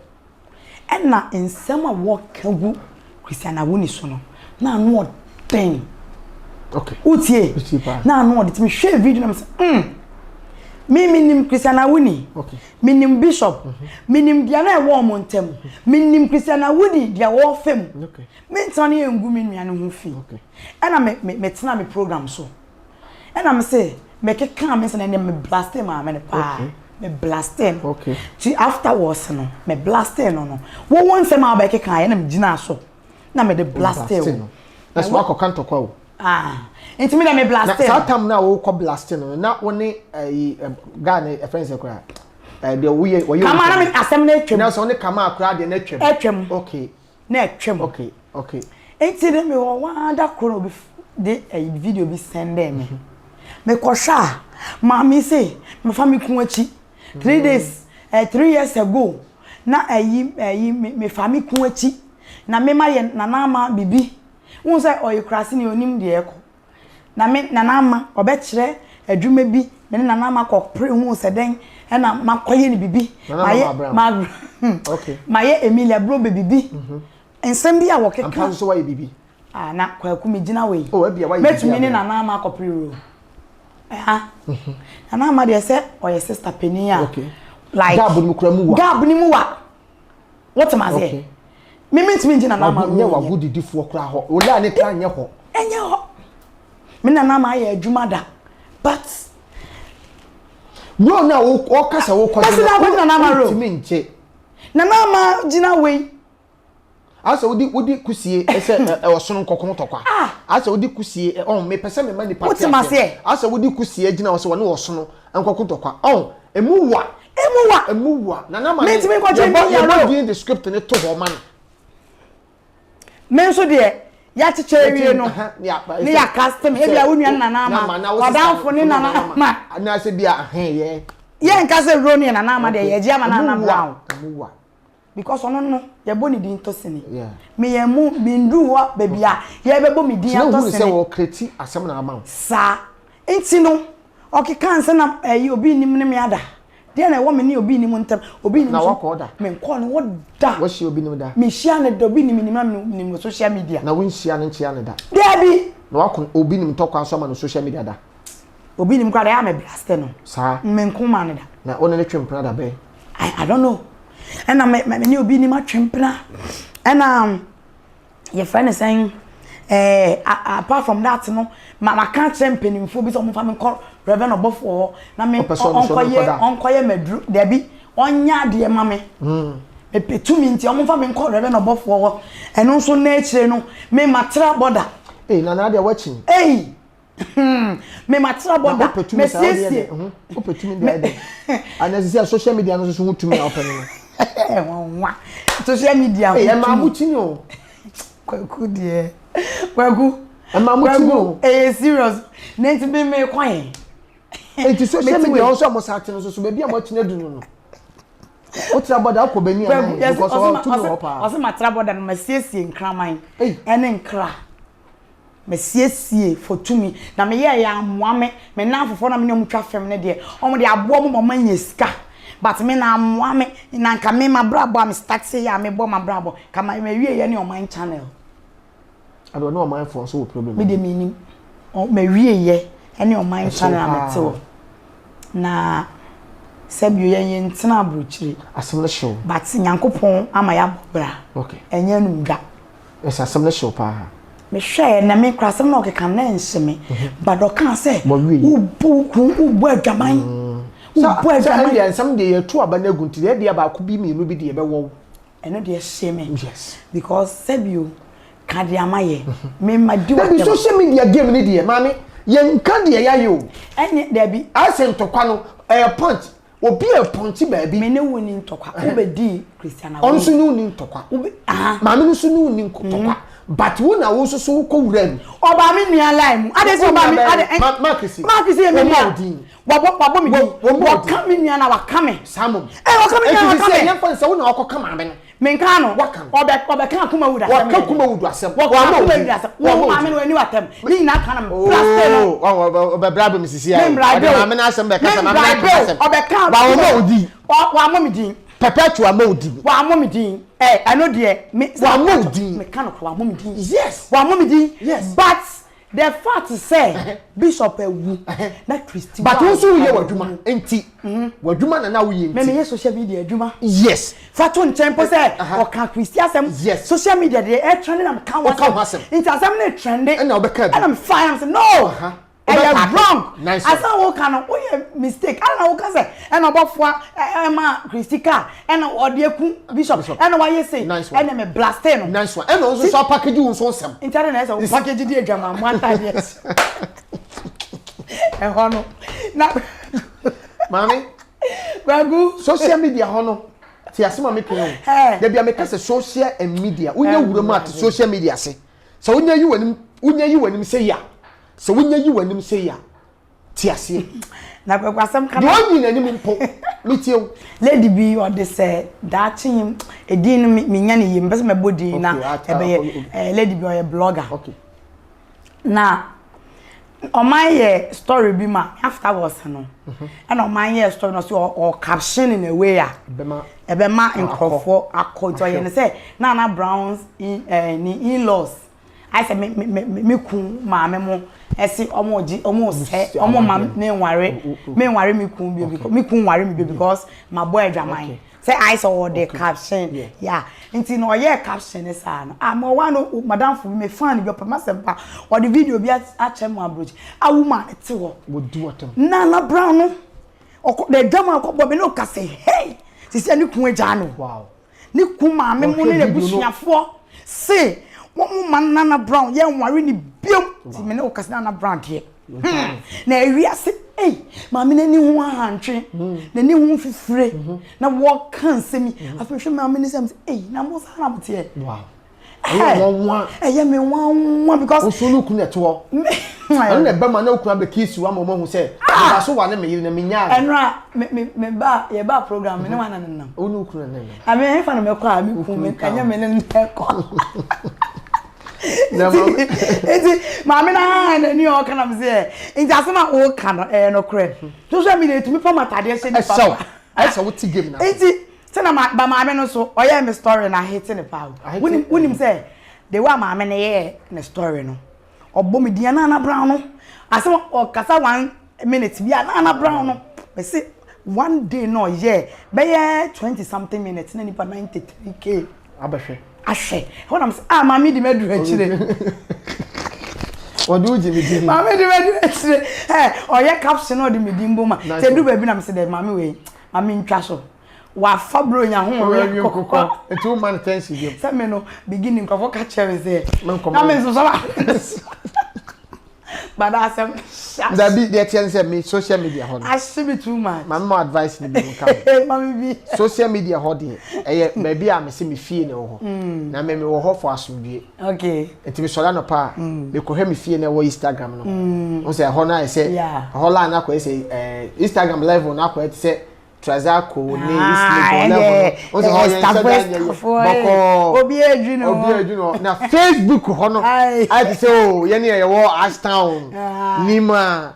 ena ensema wo kagu Christiana Wuni so no na no den okay utie na no de timi hwe video na me nim Christiana Wuni okay nim bishop nim dia na e wo mo ntem nim Christiana Wuni dia wo fam okay me ntone engu me nuane ho fi okay ena me tena me program so ena me say me keka me se na me blaster ma me pa me blaster okay see afterwards no me blaster no wo won se ma ba keka na me gina so na me de blaster that's why ko kanto kwa enti me da me blaster na satam na wo ko blaster no na woni guy na friends ekra de we kama na me asem na atwam na so ne kama akura de na atwam okay na atwam okay enti de me wo wada kro bi de video bi send me me kosha mama say me fa me kun achi 3 days 3 years ago na me fa me kun achi na me ma ye nana ama bibi won say oyikrase ni onim de eko na me nana ama obekire adwuma bi me nana ama kokpre hu se den na makoye ni bibi ma okay maye Emilia bro bibi ensem bi a wo keka ampa so waye bibi na kwaku me gina we oh e bia waye metumi ni nana ama kokpre ro nana ama de se oye sister penia okay like gabu ni kura mu wa gabu ni mu wa what am I say me metumi gina nana ama nye wa gudidifo kura ho ola ne kan nye ho enye ho me nana ama ye adwuma da but no na o kasa wo kwa nana ama ro timi nche nana ama gina we asa wodi kusie ese osono nkokon tokwa asa wodi kusie on me pese me mani party asa wodi kusie gina wo se wona osono nkokon tokwa on emuwa nana ma me timi kwa je ya the script ne to ho man me so de ya chiche wie no ne ya custom e bia wonua nana ama wadanfo ne nana ama na se bia ye nka se ro ne nana ama de ye je ama nana brown emuwa because ono no ye bo ni din to sini me ye mu bindu wa bebia ye bebo mi din to sini se wo kreti asem na ama sa enti no okeka nse na obi nim ne me ada de na wo me ni obi nim ntem obi nim na wako da me nko no wo da wo shi obi nim da me shia na da obi nim social media na wo nshia na nchia na da de bi na wako obi nim to kwa so ma no social media da obi nim kwa da ya me blast no sa me nko ma ne da na one ne twempra da be I don't know and me ni obi nim atwempra and your friend is saying apart from that no ma can't champion info bi so mo fa me call Reverend Obofo na me onkoye medru there be onya de ma me me petumi nti o mo fa me call Reverend Obofo eno nso na ekire no me matra border na na dia watching me matra border me siesie o petumi de anazisia social media no so hutumi open no social media ma mutini o kwaku de kwaku ma mutini o serious na nti be me kwan enti social media also am sati no so be bia mo tina dunu no o tra boda ko bani an because o tu no pa o se matra boda no masiesie nkraman ene nkra masiesie for to me na me ye ya amoa me na afofo na me ne mutwa fem ne de o mo de abo mo manya sika but me na amoa me na nka me ma brabo am start say ya me bo ma brabo kama me wie ye ne o man channel I don't know my phone so problem me de meaning o me wie ye ene o man channel ameto na sebio ye ntina abrochire asem show but nyankopon ama ya bobra okay enye numda yes asem show pa me hwe na me krasem na okeka na enheme but oka say ubu adwaman ubu adwaman ya nsam de ye tu aba na gunti de ya ba ko bi mi bi de ye be wo eno de shame yes because sebio kade amaye me madi wa dem social media game ni de mami ye nka de ya yo ene de bi asentokwa no punch obi e punch ba bi me ne woni ntokwa obedi Christiana onso ni woni ntokwa mami no so ni woni ntokwa but wo na wo so so ko wura mi oba mi nua lai mu ade so oba mi ade makisi e me nua wabo mi wo ka mi nua na wa ka me samom wa ka mi nua wa ka me ye fa nsa wo na akọ ma me no me nka no oba kan kuma wuda wa ka kuma wudu asem wa ma wuda asem wo ma me no ani watam ni na ka na me plaster no oba brabo mi sisi ya ma me na asem be ka ma me na asem oba kan ba wo ma odi wa mo mi din perpetual ma odi wa mo mi din I know there me wa mo odi me kan wa mo mi din yes wa mo mi din yes but the fact say bishop ewu na Christy but who so ye waduma enti waduma na wo ye enti me ye social media aduma yes fato ntempo say o kan Christy asem yes social media dey trend na kan wasem enti asem na trend na obeka bi and I'm fine say no I am wrong. Nice. I saw what kind of mistake. I don't know what say. And about for Emma Christica and Odieku Bishop. And why you say? Nice one. And I'm a blasting. Nice one. And also so package you so some. Internet so package the drama one time yes. And hono. Now Mommy Kwagu. Social media hono. Ti asema me pin. Da bia me kase social and media. Unya wurema at social media se. So unya yi wanim say ya. So unya yi wanim say ya. Ti ase. Na kwasam kana. Do yi nanim mpo. Me tie. Lady B or this that him edin me nya ne yim bese me body na ebe Lady B or a blogger. Okay. Na on my story be ma afterwards no. And on my story no so or caption in a way a ebema nkofo akojo ye ne say Nana Brown's in-laws. I said me kun maame mo esi omo se omo mam ne nware me kun bi because me kun nware me bi because my boy adwaman say I saw the caption yeah nti no ye caption is no am one madam for me fan bi opama sempa or the video bi a chem abroach a woman ete wo do what Nana Brown no the drama ko bobe no ka say hey sisi ani kun agya no wow ni kun maame mo ne busuafo say woman Nana Brown ye nware ni biom ti me ne o kase Nana Brown de na ewiase eh maame na ni ho ahantwe na ni ho fifire na wo kan semi afehwe maame ni sem eh na mo sa na mte wow eh me wan because osunu ku neto an na ba ma na okura be kisu wa mo hu se ba so wa na me yire na me nya enra me ba ye ba program me ne wana nan onu ku na na ame he fa na me kwa me ku me kanya me ne ko eti maame na ni o kana me say nti asema o kana no kre social media to me pa matade se ni pa so what game na eti se na ba maame no so oye me story na hit ni pa wonim say the way maame na ye na story no obo me dia Nana Brown no asema o kasa 1 minute bia Nana Brown no me say one day no ye be 20 something minutes na ni pa 93k abahwe ahwe when am say mama di medu akire odu ji me di mama di medu akire oye caption no di me di mboma te du ba bi na me say the mama we mama ntwa so wa fabro nya ho we kokoko etu man attention you say me no beginning ko ka chere say na me so so but asem that be the chance me social media ho I should be too much mama advice ni bi nka mama bi social media ho de eye ba bi a me se me fie ne ho na me wo ho for asomdue okay enti me sola no pa me ko hwe me fie ne wo Instagram no o say ho na say ho la na ko say Instagram level na ko say Trazako ne Instagram level o say ho Instagram boko obi edwino na Facebook ho no I say oh ye ne ye wo Ashtown Nima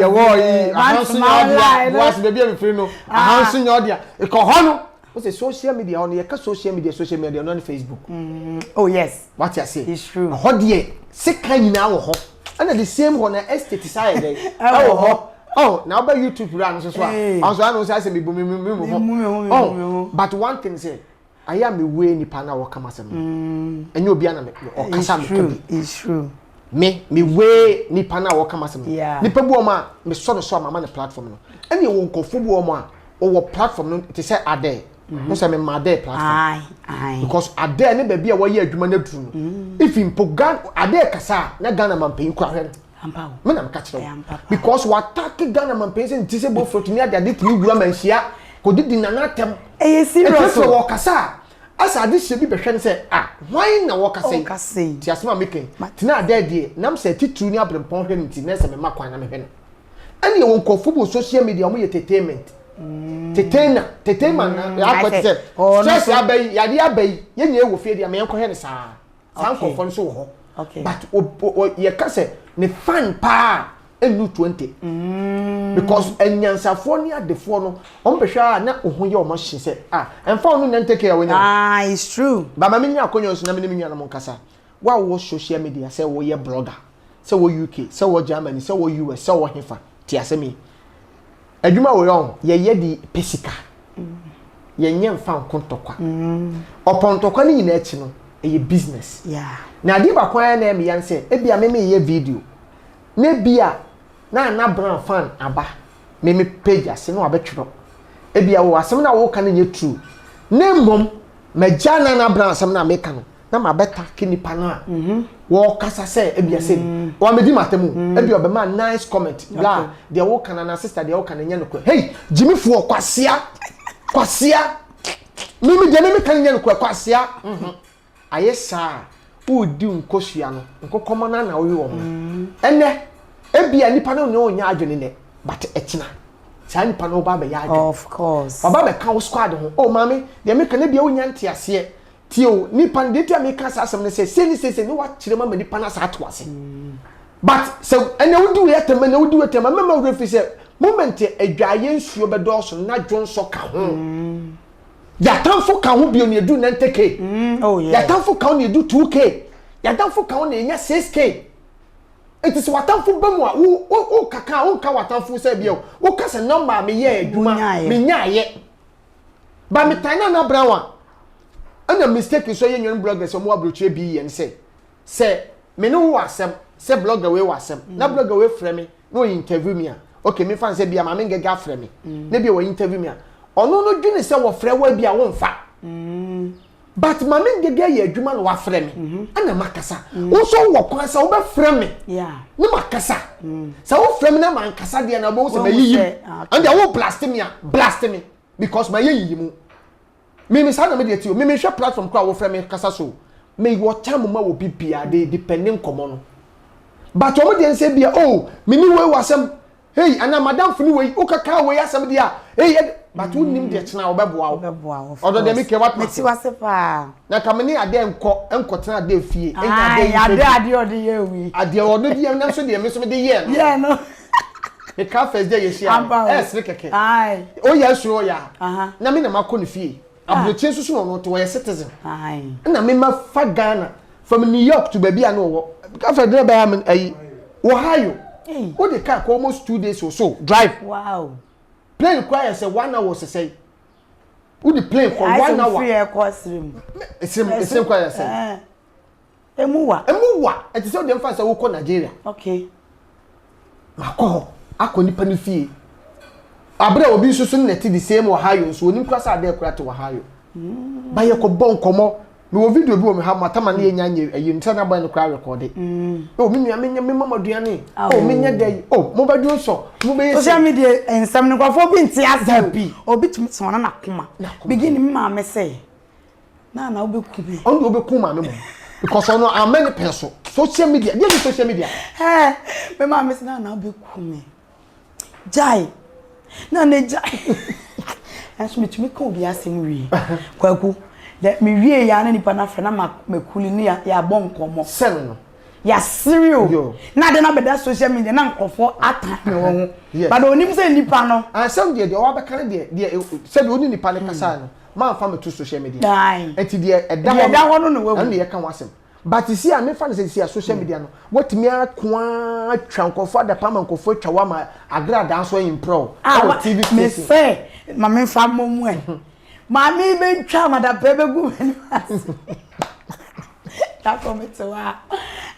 ye wo yi ahansu nyodia was be be me free no ahansu nyodia e ko ho no o say social media on ye ka social media no Facebook oh yes what you say it's true ho de sika nyina wo ho and the same ho na estate side dey wo ho oh now by YouTube run so also I know say me oh but one thing say I am me way ni pa na wo kama sem enye obi ana me o kasa me kabi it's true me way ni pa na wo kama sem ni pa bu o ma me so mama na platform no ene wo nkofo bu o ma o wo platform no it say ade no say me ma ade platform ai because ade ne ba bia wo ye adwuma na duru no if in pogan ade kasa na Ghana man pay kwa hwe me na catch them because what attack Ghana man person ti say bo front me ade ade timi wura manhia ko didi na na tem serious so wo kasa asa ade hye bi behwe say why na wo kasa ti asema making tina ade ade nam say titru ni abrempon hwe nti na say me makwan na me hwe no ani wo nkofo bo social media mo entertainment tetena na akwete say stress abai yade abai ye nye wo fie dia me enko hwe ne saa nkofo nso wo ho but ye kase ne fan pa enu 20 because enyansafo ni adefo no ompehwa na ohun ye o mo hye se emfa onu na take care wenya it's true ba ma menya akonyo so na me menya na mo nkasa wa wo social media say wo ye blogger say wo UK say wo Germany say wo US say wo hefa ti asemi adwuma wo yo ye di pesika ye nyem fa nkontokwa opontokwa ni nyina echi no eye business na adi ba kwan na me yan say e bia me ye video na bia na brand fan aba me page ase no abetwero e bia wo asem na wo kan nye true na mom magya na brand asem na me kan na ma beta kinipa na wo kasa say ebia say wa medi matemu ebia be ma nice comment la de wo kana na sister de wo kana nya no hey Jimmy fo kwasea mimi de me kan nya no kwasea ayesa wo di nkosua no nkokoma na wo yi wo ene ebia nipa no ne onya adwene ne but etina sa nipa no ba be ya adwene of course baba be ka wo squad ho oh mami de me kan ebia onya ntiase tio nipa de tia me ka sa asem ne se ni wa kire ma nipa na sa to ase but so ene wo du yetema na wo du yetema mema wo fi se moment adwaye nsuo be do so na dwonso ka ho ya tanfo ka ho bio ne edu 90k oh yeah ya tanfo ka ho ne edu 2k ya tanfo ka ho ne nya 6k it is watanfo ba mu a wo kaka wo ka watanfo se bia wo ka se number me ye adwuma me nya ye ba me tan na brawa ana mistake so ye nyen blogger so mo abrochie bi ye say me no wo asem say blogger we wasem na blogger we frɛ me no interview me a okay me fan say bia ma me ngega frɛ me na bia wo interview me a ono no dwene say wo frɛ wa bia wo mfa but ma me ngega ye adwuma no wa frɛ me ana makasa wo so wo kwan say wo be frɛ me yeah ni makasa say wo frɛ me na man kasa de na bo say ma yiyi and wo blast me because ma yiyi mu me sa na me de ti o me hwe platform kwa wo frɛ me kasa so me wo time ma wo bibia de depending common no but o me de say bia oh me ni we wasem hey ana madam funi we o kaka we asem dia hey but who nim de tena wo beboa wo odo de me ke what me ti wase pa na ka me ni ade enko tena ade fie ade ode ye wi ade odo de na so de me so me de ye no yeah no e ka first day ye share sre keke ai o ya suro ya na me na makọ fie abrochie susu no to we citizen na me ma fa Ghana from New York to baby ano wo ka fa de ba am ayi Ohio wo de car almost 2 days or so drive wow plane requires say 1 hour say wo the plane for 1 hour free air course room it's require say emuwa it is so dem fa say wo ko Nigeria okay makọ akọ nipa ni fie abra obi susu neti the same Ohio so oni kwasa ade kura to Ohio ba ye ko bon komo me wo video bi wo me ha matama na enya nye ayi nta na ba no kura record o me nua me mama duane o me nya dai o mo ba du so mo be social media ensam ne kwafo bi nti asabi obi tumi so na nakoma begin me ma me say na obi kume on obi kuma me mo because ono amany person social media dey social media me ma me say na obi kume jai na jai aso me tumi ka obi asem wi kwaku de me wie ya na nipa na fra na makuli ni ya bonkomo sen no ya serial na de na beda social media na nkofo atan me wo but onim say nipa no ansem de wa be kare de say de oni nipa le kasa no man fa me to social media enti de eda ho no we and ye kan wasem but see a me fa no say social media no what me akwa atwa nkofo da pa man nkofo atwa wa ma agra dan so impro our TV station me say ma me fa momu e ma me be twa ma da bebe gu me that come to wa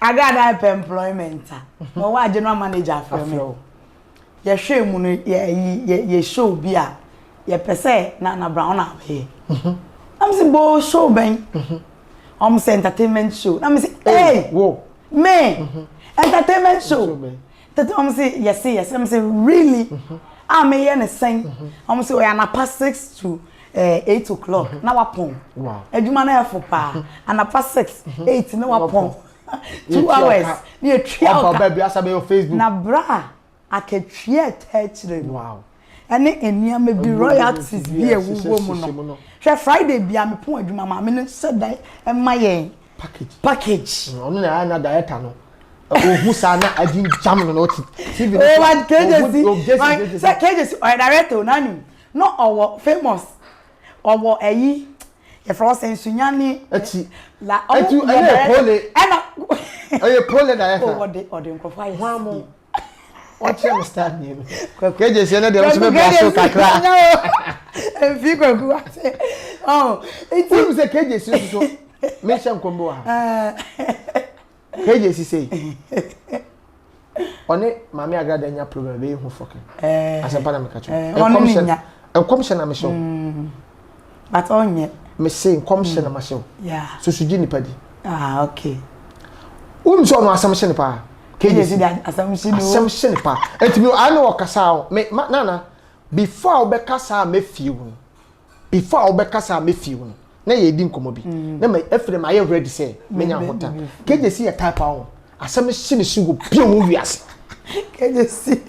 aga that employment no wa general manager for me ye hwe mu no ye show bi a ye pese na brown na be am say bo show ben say entertainment show am say hey whoa me entertainment show that am say yes am say really am here na sing am say we are na past 6 to 8 o'clock na wapon wow adwuma na efo pa and past 6 8 na wapon 2 hours ni etwa o ba bia sabe your Facebook na bra aketwie techre wow ene eniam bi royalties bi ewuwo mu no hwe Friday bia me pon adwuma ma me no sedai emaye package ono na director no ohu sana adin jam no TV oh what KJC say KJC o director nani no owo famous owo eyi e fro sensunyani eti la eti ene pole ena oye pole director o de nkofo ayi what you understand me KJC na de so be braso kakra en fi kwaku ase oh eti we say KJC so me sha nkombo ha KJC say one mama agrada nya problem be hu foke asempa na me kacho enkomshe na me show but onye me say enkomshe na me show yeah so suji ni padi okay so no assumption pa KJC assumption pa etimi ana wakasa me nana before obekasa mefiu before obekasa mefiu na ye di nkomo bi na me efre ma ye ready say menya hota KJC ya type awon assumption sugo pio wo wiase KJC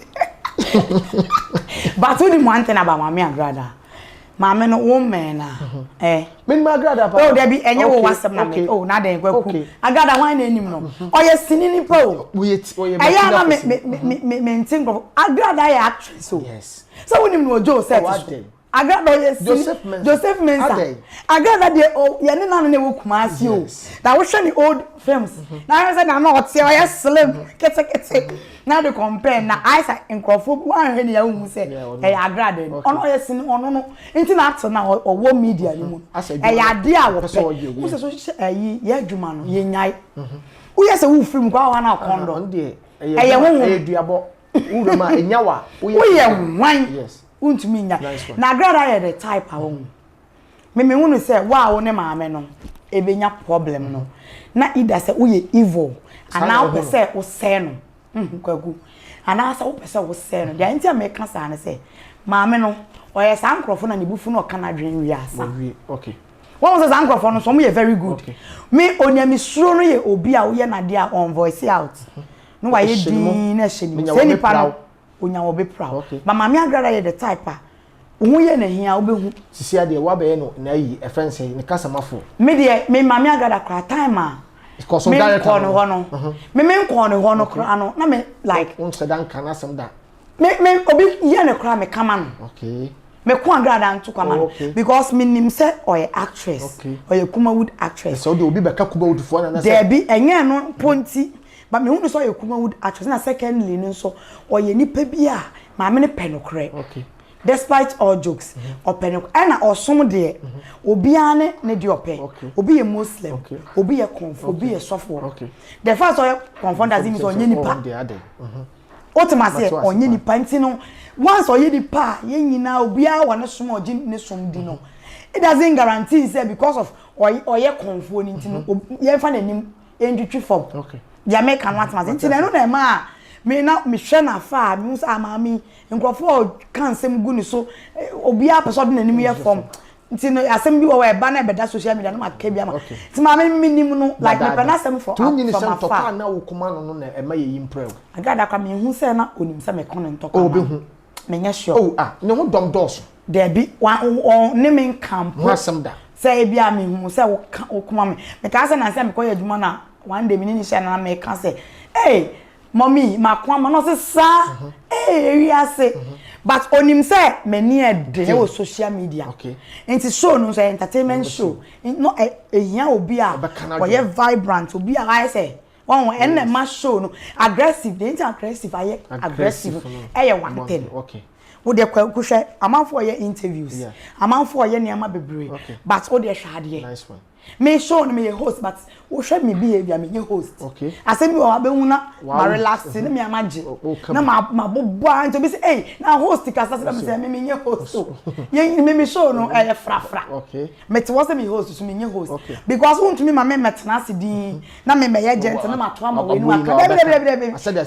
but what do you want about Mami Agrada? Mama no woman me ma Agrada pa oh there be enye wo wasem na me oh na den kwaku Agrada wan na enim no oye sinini pa o we eya na me ntin go Agrada ya actress so yes so wonim no Joseph Agrada oye Joseph Mensa Agrada de o ye ne na na wo Kumasi o na wo hwe ni old films na say na na ote oye slim kete na de compare na I say nkrofo wan hwe ni ya hu say e ya Agrada ono oye sin ono no nti na ato na owo media ni mu e ya de a wo pe wo say so yi ye adwuma no ye nyai wo ye say wo film kwa wa na kondo de e ye hu e duabo wo ma enyawa wo ye wan yes untumi nya na Agrada ye the type awon me hunu say wow ne maame no ebenya problem no na ida say wo ye evil ana wo say wo say no kwagu ana say wo say wo say no dia ntia me ka sa ne say maame no o ye san krofo na ne bufu no kana dwen wi asa okay won say san krofo no so mo ye very good me onyami suro no ye obi a wo ye na dia on voice out no wa ye din na hyeni say ni pa no onya wo be proud but Mami Agrada ye the type a wo ye na hia wo be hu sisi ade wa be no na yi e friend say ne kasamafo me de me Mami Agrada kra time a because so direct me nko no ho no kra no na me like won say dan kana sam da me obi ye ne kra me kama no okay me ko Agrada nto kama no because me nim say oye actress oye Kumawood actress so de obi be ka Kumawood fo na say there be enye no ponti but me hu so oye Kumawood actress na secondly no so oye nipa bi a maame ne penokre okay despite all jokes or penok na osom de obi ane ne de ope obi ye muslim obi ye conf obi ye sofo the first oye confond as him so onye nipa otomase onye nipa ntino once oye nipa ye nyina obi a wona som oje ne som di no it doesn't guarantee say because of oye conf oni ntino ye fa na nim endwetwe form ya make an what mas ntino no na ma me na me hwe na fa me use amami nkrofo kan sem gu ni so obi a person na nim ye form ntino asem bi wo e ba na be da social media no maka bi ama ti ma me nim no like me na asem for tu nyini sem to pa na wo kuma no na e ma ye improve Agrada ka me hu se na onim se me kono ntoka o be hu me nya sure ne ho dom dos there be one ne me camp ho asem da se bi a me hu se wo kuma me ka se na se me ko ye adwuma na one day me ni share na me ka se mommy makwama no se sa wi ase but onim say many e de wo social media enti show no say entertainment show no ehia obi a oye vibrant obi a I say one en ma show no aggressive dey aggressive aye aggressive one thing wo de kwahwe amanfo ye interviews amanfo ye niam bebre but wo de hwade nice one me show no me host but wo hwe me behavior me host asem bi wo abehu na ma relax ne me amaje na ma bobo anto bi say na host ka sasa me say me host ye me show no frafra me te was me host so me host because won to me ma me metena sidin na me ye gent na ma to ama we nu aka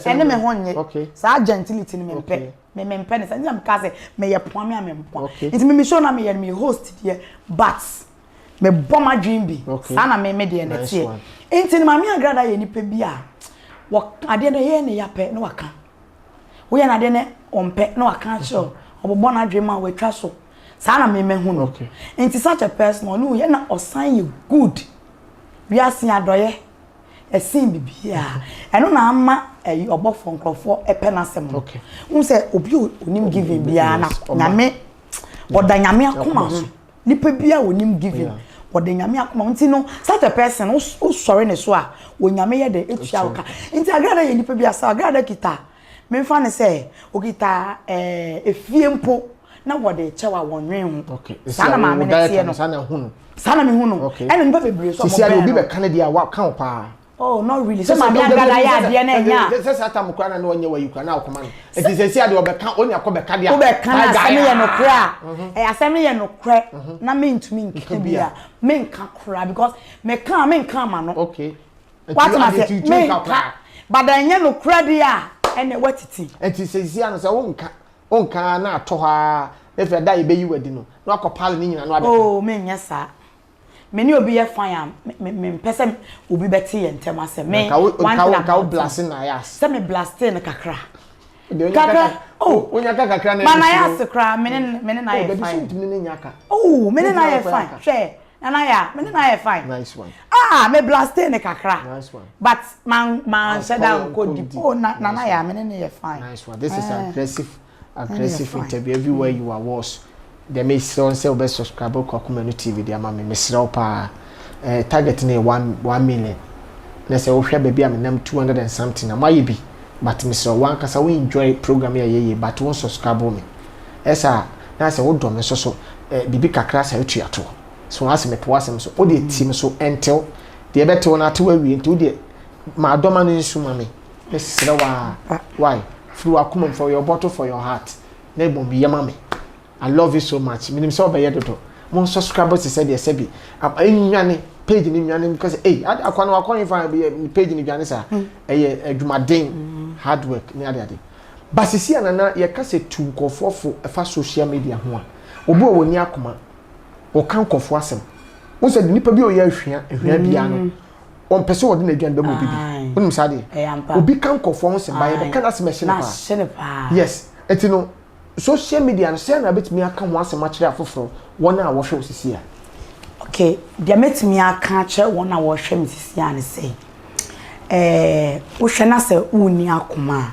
ene me honye sa gentility ni me mpe me mpe ne sa nyam ka say me ye poa me amempo it me show na me ye me host there but me bomb dream bi sana me de na tie enti ni Mami Agrada ye nipa bi a wo ade na ye ne yape na waka wo ye na ade ne ompe na waka cho obobo na dream a we twa so sana me hu no enti such a person no ye na osan ye good wi asen adoye esin bibia eno na ama obofo nkrofo epe na sem no un se obi onim giving bia na nyame oda nyame akoma ho nipa bia onim giving wode nyame akoma nti no such a person who sorry ne so a onyame ye de etua oka nti Agrada ye nipa bia sa Agrada kita me mfa ne se okita efie mpo na wode chewa wonwen ho sana ma me ne tie no sana me hu no ene nipa bebre so mo be obi be Canada wa kan pa oh not really so Mami Agrada ya de na nya se atam kwa na onye wa yukra na akoma no eti se ade obeka onya ko beka dia obeka na asem ye no kra asem ye no kra na me ntumi nka bia me nka kra because me nka ma no what am I saying but then no credit and what it enti sezi an so wonka na ato ha if you die be you wedi no na akopale ni nyina no ade oh me nya sa me ni obi ye fan am me pese obi beti ye ntem asem me ka blasting na yas se me blasting kakra kakra oh onya kakra na mana yas kra me na ye fine oh me na ye fine share na ya me na ye fine nice one me blasting kakra nice one but man shut down ko deep oh na ya me na ye fine nice one this is aggressive interview everywhere you are was they may say obe subscribe ko Akumenu TV dia ma me mesra pa target na 1 million na say wo hwe baabi am nam 200 and something na maye bi but mesra wan kasa we enjoy program ya ye but won subscribe me esa na say wo do me so bibi kakra sa etu ato so as me po asem so o de team so entel de beto na to awie nti o de ma adoma no nsuma me mesra wa why through Akumenu for your bottle for your heart na ebom yema me I love you so much. Minim so be yedodo. Mon subscribers say dey say bi. Enwane page ni nwane because akwana wakon fa page ni nwane sa. Adwumaden hard work ni ade. Basisi anana ye ka se tu nkofofo fa social media ho a. Obi o woni akoma. O kan nkofo asem. Wo se nipa bi o ye ahwia bia no. On pese wo de na adwan be mo bibi. Wonim sa de. Obi kan nkofo ho se ba ye be kan asem ehye pa. Yes. Etino social media no say na betimi aka ho asem akire afoforo wona a wo hwe osisi a okay dia metimi aka akire wona wo hwe misisi a ne say wo hwe na say uni akoma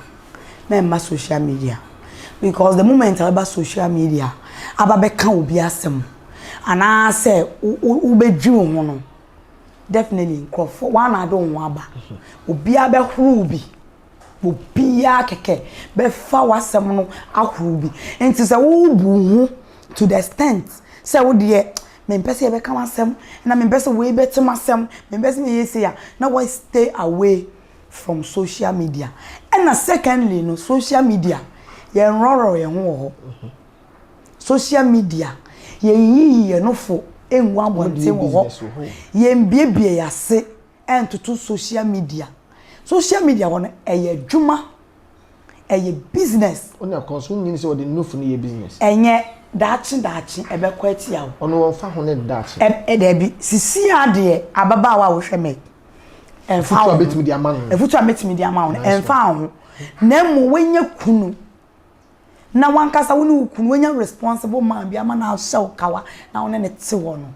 na ma social media because the moment about social media aba be kan obi asem ana say wo bedwi wo no definitely nkofo wana adon wo aba obi abehuru bi obia keke be fa wasem no ahuru bi enti se wo bu hu to the extent se wo de me mpese e be ka wasem na me mpese we be temasem me mpese me yesi ya na we stay away from social media and secondly no social media ye nroro ye ho social media ye yiye no fo enwu abonte wo ye mbiebie yase entutu social media social media won eye dwuma eye business ona cause unyin se wo de nufu ni ye business enye daachi ebe kwati yawo ono won fa ho ne daachi da bi sisi ade ababa wa wo hwe me enfa ho betimi di ama no efutu ametimi di ama no enfa ho na mu wenye kunu na wankasa woni kunu wenye responsible man bi ama na show kawa na won ne te wo no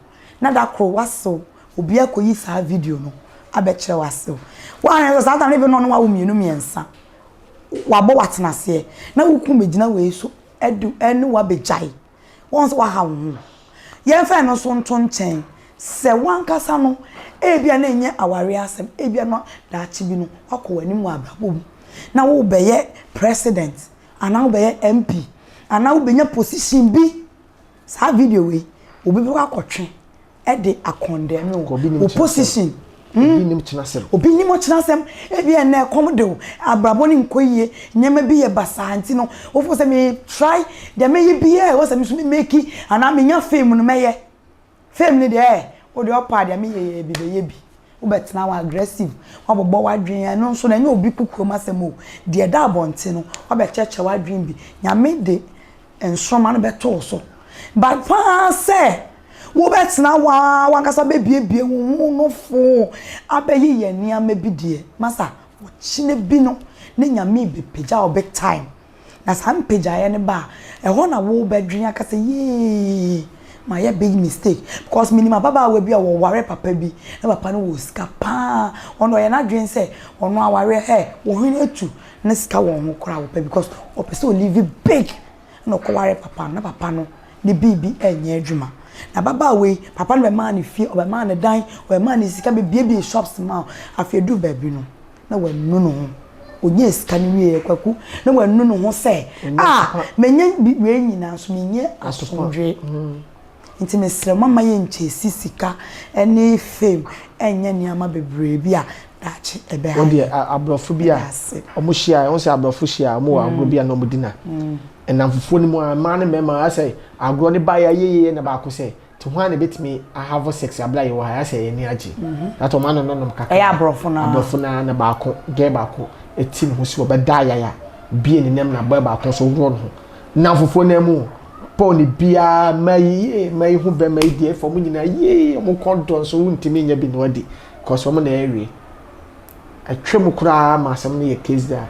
na da kro waso obi akoyi sa video no abekire waso wa sa ta ne be no wa wo mienu miensa wa bo watena se na wuku megina we so edu enu wa bejai won wa ha wo ye fa no so nto nchen se wankasa no ebia na enye aware asem ebia no da achi bi no akọ wani mu abrabo na wo beye president ana wo beye MP ana wo benya position bi sa video we obi bi akọtwe e de akondem wo position obi nim chinasem ebia na komdo abrabo ni nkoyie nyema bi ye basanti no ofo se me try de me ye bia wo se me so me make ana me nya fame no meye fame ni de o de opa de me ye bi be ye bi wo betena wa aggressive wo bobo wa dwen no so na nya obi kukuo masem o de da abonte no wo be cheche wa dwen bi nya me de ensoma no beto so but pa say wo betena wa nkasa be biebie wo no fo abeyi ye nia me bi de masa wo chine bi no ne nyame be peja o big time na sam peja ye ne ba e ho na wo bedwen akasa ye my big mistake because minimum baba we bi wo ware papa bi na papa no wo ska pa ono ye na dwen se ono aware wo hwene atu na ska wo ho kora wo pa because o pese o live big no ko ware papa na papa no ne bibi enye adwuma na baba we papa no be man ne fie o be man ne dan o be man ne sika be bie shops ma afie du ba bi no na wa nu no ho onye sika ne wie kwaku na wa nu no ho se menye we nyina so menye asomdwe nti mesre mama ye nche sisika ene fame enye niama bebre bia dachi ebe ha odi abrofo bia omuhia won se abrofo hia mo agro bia no mudina enamfofo ni mo ma ne mema say agro ne ba ya ye na ba ko say to one bit me I have sex abla you ha say any agi that man no kaka e abrofo na baako ge baako etim ho si obeda ya bie ni nem na boy baako so won ho na fofo na mu Paul ni bia mai hu be mai die fo mu nyina ye mo kondon so untimi nya bi no adi cause mo na ewie atwem kura ma asem ne ye case da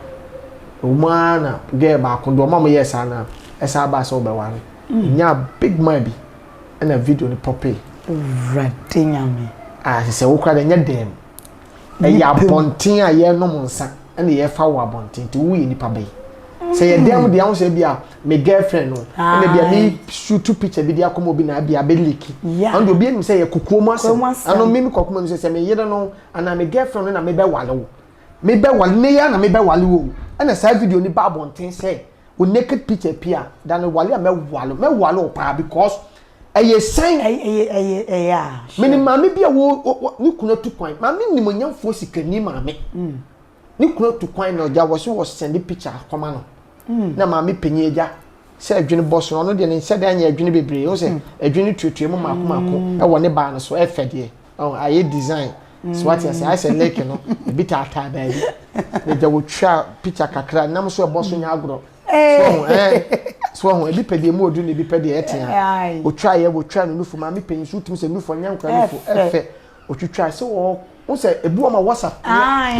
o mana ge baako do ma mo yes ana esa ba so be ware nya big man bi na video ni pope radinya me se wo kura da nya dem ya bontin a ye no mo nsa na ye fa wo bontin ti wo ye nipa bai say ye dem de an say bia me girlfriend no na bia me shoot picture bi dia komo bi na bia be leak and obi em say ye kokuo mo asem ano me kokuo mo say me ye no ana me girlfriend na me be wale wo ne ya na me be wale wo na say video ni ba bonten say wo naked picture pia dan wale me wale pa because eye sign yeah me ni ma me bia wo ni kuna tu kwan ma me ni mo nyamfo sikani ma me ni kuna tu kwan na oja wo send picture koma no na ma me penye eja se adwene boss no de ne se de anya adwene bebre o se adwene tuetue mu mako e wo ne ba no so e fede oh aye design so what you say I say like no e bit ata ba bi ne de wo twa picture kakra na so e boss nya agro so ho e bi pede mu odu ne bi pede etia wo twa no nufu ma me penye so tum se nufu nya nkra nufu efe o twitwa se wo se ebu ma WhatsApp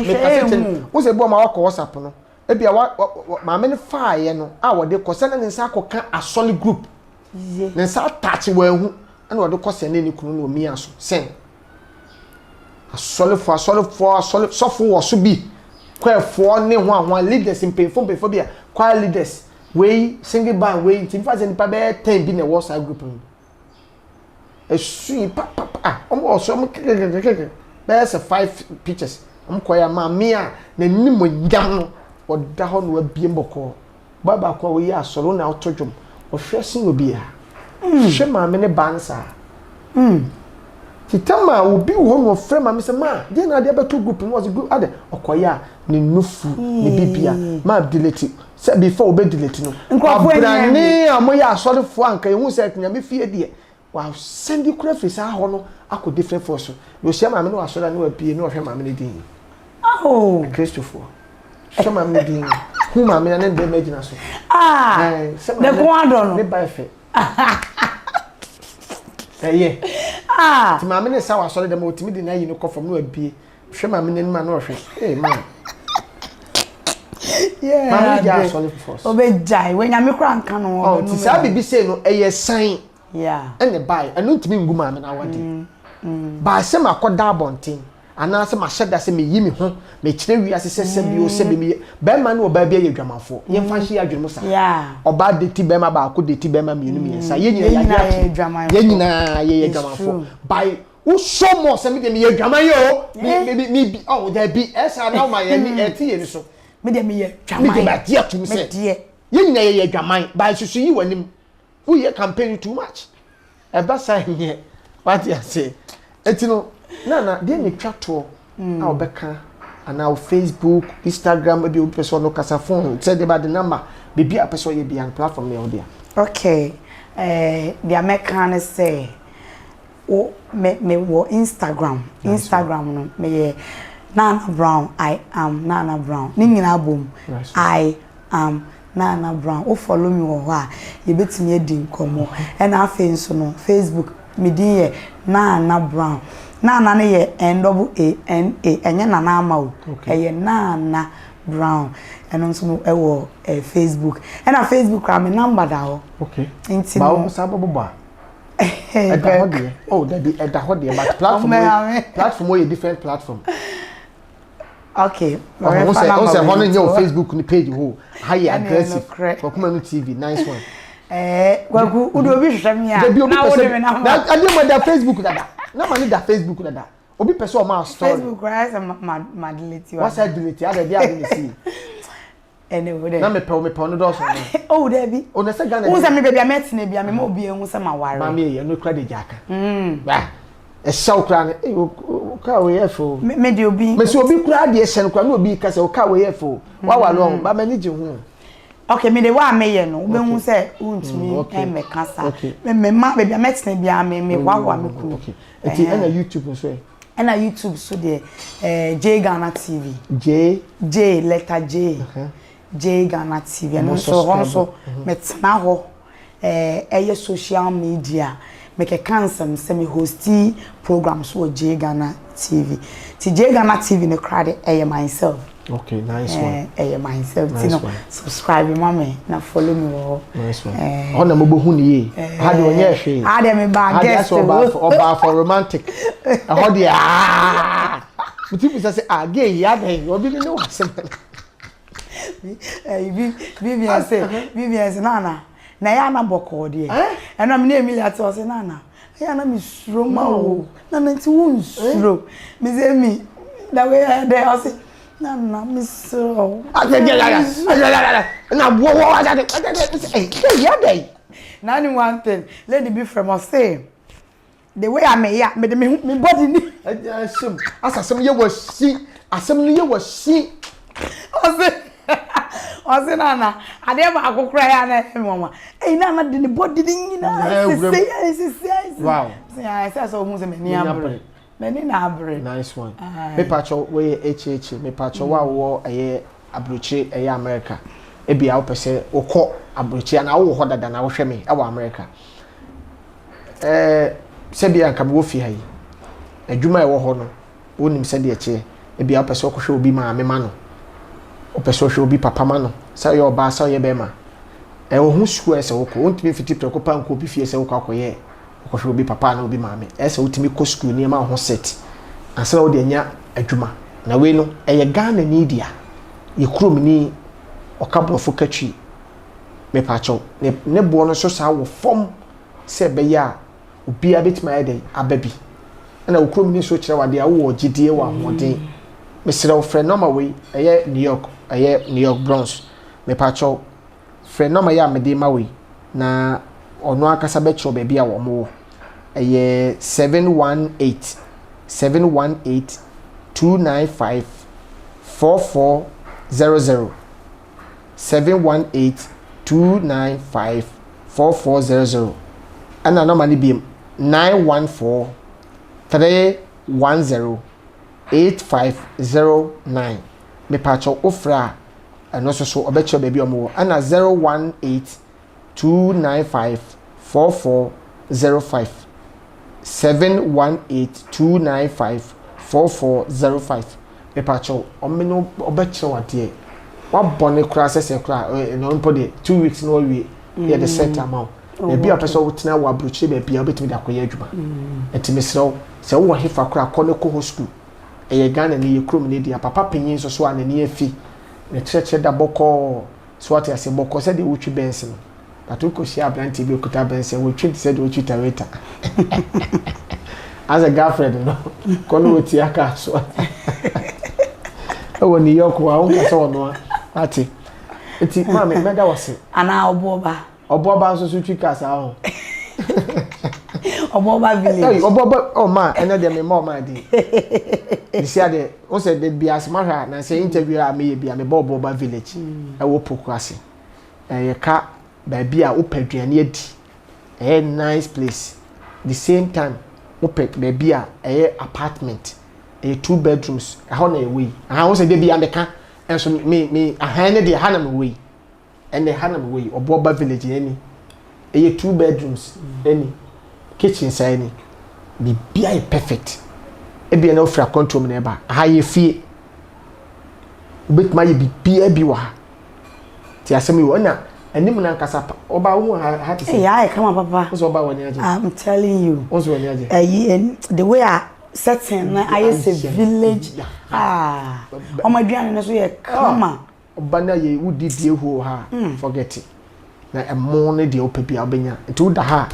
me kasete wo se ebu ma wa WhatsApp no ebia ma me ne faaye no a wo de kose na nsa akoka asoli group ne nsa attach wa hu na wo de kose na ni kunu no mi aso sen asoli sofo wo so bi kwefo ne ho ahwa leaders mpefo bia kwa leaders we single band we nti fa se nipa be 10 bi na WhatsApp group no esu pa omo so mo keke there's 5 pictures koya ma me a na nimo nyam no oda ho no abie mboko baba kwa we ya soro na otodwom o hwesin obi a hwe ma me ne bansa titama obi wo no frɛ ma me se ma de na de beto group no was group ade okoya ne nufu ne bibia ma delete se before obe delete no abrani amoya asorefo anka ehu se nyame fie de wa send you kura face ha ho no akọ different force no share ma me no asora ne wa pie no hwe ma me ne din Christopher share ma me din hu ma me na ne image na so de ko ado no ne ba efe ti ma me ne sa wa asora de ma otimi di na yi no kofom no wa pie hwe ma me ne ma no hwe man ma me ja asora force obejai we nyame kura nka no ti sa bibi say no eye sign and the buy and no ntimi nguma me na wadi ba se makoda abonten ana se ma hyeda se me yi me ho me kire wi ase se bi o se be me be ma na oba bia ye dwamafo ye mfa hye adwene musa oba de ti be ma ba ko de ti be ma me enu me sa ye nyina ya dwamafo ye nyina ye dwamafo by wo so mo se me de me ye dwaman yo me bi oh da bi esa na ma ye ni eti ye ni so me de me ye dwaman me de ba ti atum se ye nyina ye dwaman ba susu yi wanim we are campaigning too much. Eba say here. What you say? Etino na dey me twa to a obeka and our Facebook, Instagram, maybe we person no kasa phone. Say about the number. Bibi a person ye be on platform me there. Okay. The American say o me wo Instagram. Instagram no me Nana Brown. I am Nana Brown. Ni nyina bom. I am Nana Brown. O follow me wo ho a ye betimi edi nkomo e na afen so no Facebook me din ye Nana Brown. Nana ne ye NAANA enye Nana ama o ye Nana Brown eno so no e wo Facebook e na Facebook ra me number da ho okay nti ba o sa bobo oh that be but platform we different platform. Okay. Also on your Facebook ni page ho high aggressive for Kumanu TV nice one. Gwagu udo bi hwehwe me a na wo de me na na ade mo da Facebook dada na ma ni da Facebook dada obi pese o ma story Facebook rise ma delete what I delete ade dia ade see anyway na me pe no do so oh there be o na se Ghana wo se me baby amet na bia me ma obi ehun se ma ware ma me ye no kra de jaka ba e shaw kra ne o ka we yefo me de obi me se obi kra de hye no kra na obi ka se o ka we yefo wa wa lo ba ma ni je hu okay me the wa me ye no we hu say untumi me kasa me ma be bia metina bia me wa me ku okay eti na YouTube so na YouTube so de J Ghana TV J letter J J Ghana TV and so metina ho eye social media make a cancel semi hosty programs for J Ghana TV. Ti J Ghana TV no crowd myself. Okay, nice one. Myself, nice one. Subscribe mommy na follow me all. Nice one. Ona mo bohu ni ye. How do onye hwe? How dey me ba guest oba for romantic. How dey Muti say gay ya dey. Obi ni no asem. Vivian say nana. Na ya na boko de. Eno me na Emilia to say nana. Ya na mi suro ma o. Na nti won suro. Me say me that way there I say nana mi suro. Na wo ya dey. Na ni one thing. Lady be from us say the way I me ya me body ni. Asem asasem ye wasi. Asem ni ye wasi. Ozi nana ade ba akokra ya na mama nana de ne body ni na say wow say so hu se meni abre meni na abre nice one me pacho we me pacho wa wo eye abrochi eye America e bia wo pese ukọ abrochi na wo ho dada na wo hwe me e wo America se bia nka me wo fi ha yi adwuma e wo ho no wonim se de eche e bia wo pese wo hwe obi ma me ma no opeso hwe obi papa ma no say your ba say be ma e wo hu sku ese wo ko ontimi fiti preko pa nko obi fie se wo akoye wo hwe obi papa na obi ma me ese wotimi ko sku ni ma ho set ansa wo de anya adwuma na we no eye Ghana ni dia ye krom ni okabrofo katwi me pa cho ne bo no so sa wo fom se be ya obi abetima ede ababi na wo krom ni so kire wade a wo gidie wa hoden Mr. Friend number we New York Bronx me pacho friend number ya me de ma we na ono akasa be cho be bia wo mo 718 295 4400 718 295 4400 ana number ni bi 914 310 8509 me pacho ofra no so obecho baby omo ana 018 295 4405 718 295 4405 me pacho omeno obecho wade wa bone kura sese kura no mpo de 2 weeks no we here the set amount e bia person wotina wa abrochi be bia obetimi da koye adwuma etimesrew se wo hefa kura kone ko ho school eye Ghana ni ye krom ni dia papa panyin so anani afi ne cheche da boko so ati ase boko se de wutwi bensin but ko shi abranti bi okuta bensin wutwi se de wutwi taweta as a girlfriend no kono woti aka so o New York wa on ka so no ati eti ma me meda wose ana oboba so so twi kasa ho Oboba village. Oboba oh ma ena de me mom adi. Isi ade o se de bia smara na se interview a me bia me Oboba village. E wo pokuase. Ye ka ba bia o paduane adi. Nice place. The same time o pet ba bia apartment. 2 bedrooms. How na we. How se de bia me ka enso me ahan ne de ha na me we. And the Hanam way Oboba village any. 2 bedrooms any. Kitchen say ni be perfect e be na ofra control me ba ha ye fie bit ma ye be bi wa ti asemi wo na anim na nkasa oba wo ha ti say yeah come on papa so oba woni aje I'm telling you so woni aje the way I setting na I say village o ma duane na so ye come oba na ye wudidie ho ha forget it na emo ne de opabia obenya nti wo da ha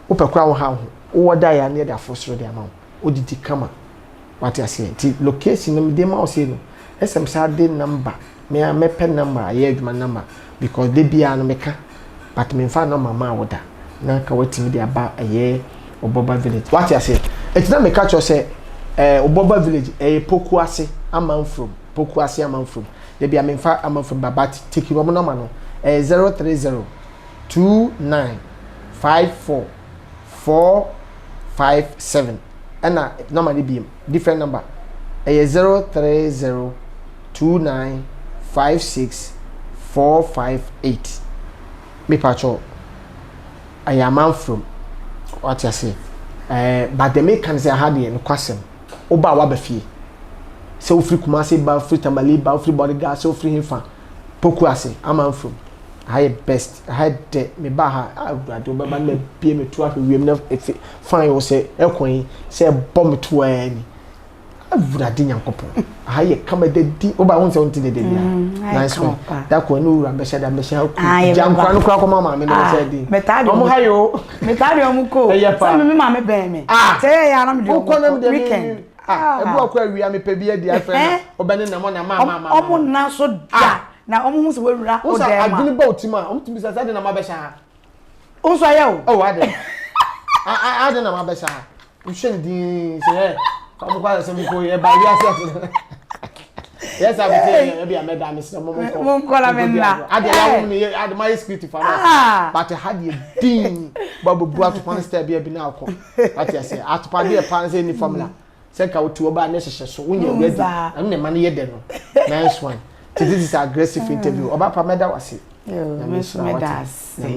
upekwa wo ha wo da ya ne da fosoro de ama odidi kama wati ase ti location no de ma o se no sm sa de number me pen number aye adwuma number because de bia no meka but me fa no mama wo da na ka wati me de aba aye Oboba village wati ase etina me ka cho se Oboba village poku ase amam from poku ase amam from de bia me fa amam from baba take you no ma no 030 29 54 457 and number the different number 030 29 56 458 me pacho I am man from what you say but the make can say had in kwasem oba wa bafie so free Kumasi ba free Tamale ba free bodyguard so free himfa poku ase am from I best I de me ba ha do ba na pie me to ahwe wiem na fine wo say ekwan say bomb to ani avurade nyankopon I come de di oba won say won tin de dia nice one that ko no ura be shada me sha ku jankwa no kwa ko mama me no say di omo hayo metade omo ko say me mama be me say ya na me do weekend ebu akwa awia me pe bia dia friend obene na mo na mama omo na so da na omo hu se wura o dem adwini ba otima omo timi say de na ma be sha o so ya o oh ade ade na ma be sha nhwen din say omo kwa say me ko e ba ria say yes I be say e bia me da me say mo ko la me na ade la wo me ade my script for us but had ye din babu bua to pan step bia bi na akọ what you say atopa de pan say ni formula say ka otu oba na hyehyɛ so wo nya ready am ne man ye de no nice one this is aggressive interview oba pa meda wase me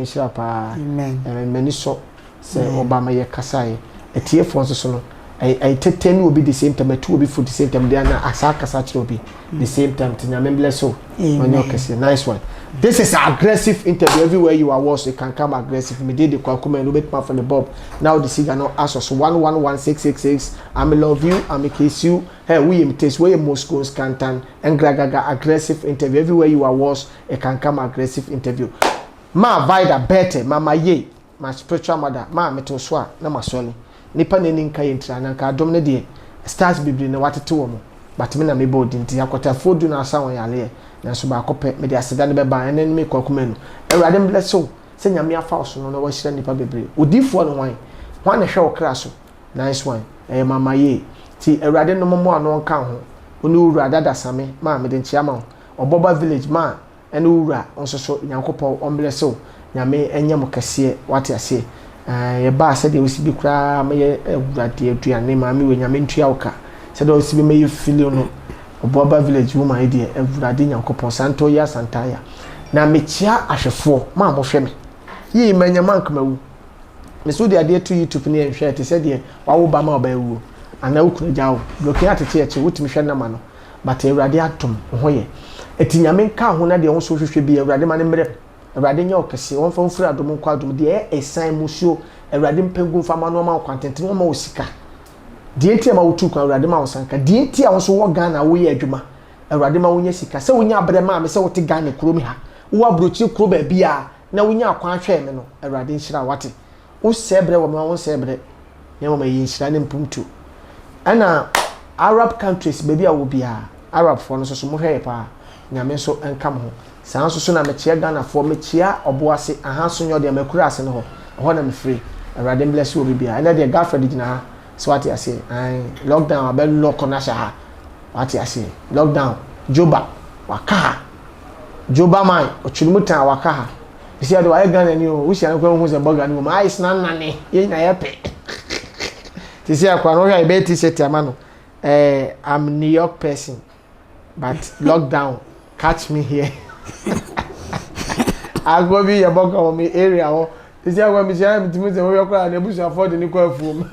sure pa amen many so say oba ma ye kasae etie fo so no I take 10 will be the same time, 2 will be for the same time. They are not Asaka will be the same time. Bless you. Nice one. This is aggressive interview. Everywhere you are was, you can come aggressive. Me did the Kwakuma and Ubet from the Bob. Now the Siga no ask us 111666. I love you. I kiss you. Hey, we imitate where most goes canton and Gragaga aggressive interview. Everywhere you are was, you can come aggressive interview. Ma vida better, mama ye, my spiritual mother, ma metoswa, na masoli. Nipa neni nka yentra na nka adom ne de stars bibiri na watete wo mo but me na me bodi nti akota fodu na asa won yale na so ba kope me de aseda ne be ba enen me kwakuma nu ewrade mbleso se nyame afa oso no na wa hira nipa bibiri odifo no wan na hwe okra so nice one mama ye ti ewrade no momo ano nka ho oni ura dada same ma me de nchiama oboba village ma ene ura onso so nyankopɔ ombleso nyame enye mo kase wate ase ye ba se de osibi kra me ye awurade aduane ma me wenya me ntua oka se de osibi me ye fili no oboba village woman e de awurade nyankopon santo ya santaya na me chia ahwefo ma mo hwe me yi manya mank mawu me so de ade to YouTube ne hwe te se de wawo ba ma oba ewu ana ukuru jawo bloki atete eche wotimi hwe na ma no but awurade atom ho ye etinyame nka ho na de won so hwehwe bi awurade ma ne mre awurade nya okese won fa mfura adom nkwa adom de esan musuo awurade mpengu fama no ma kwantente no ma osika de enti ma wotu kwa awurade ma wosanka de enti a won so wo Ghana wo ye adwuma awurade ma wonya sika se wonya abre ma me se wote Ghana kurom ha wo abrochi kuro ba bia na wonya akwan ahwe me no awurade nhira wate wo sebre wo ma wo sebre ne mo ma yi nhira ne mpumtu ana Arab countries baby a wo bia Arab for no so mo hwe pa nyame so enkam ho san so na mechia Ghana for mechia oboase ahanso nyo de makura ase no ho na me free awurade bless you bibia na de girlfriend gina ha so what you say lockdown abel lock na sha what you say lockdown joba waka joba man ochulumutan waka ha bisi ade wa Ghana ni o wo sia kwa hu se boga ni mo ai sna nane ye na ye pe tisi akwa no ya be t-shirt amano I'm New York person but lockdown catch me here I go be your boga on me area o tisi akwa mi sia mi timi se wo yokra na ebusu afford ni kwa afuom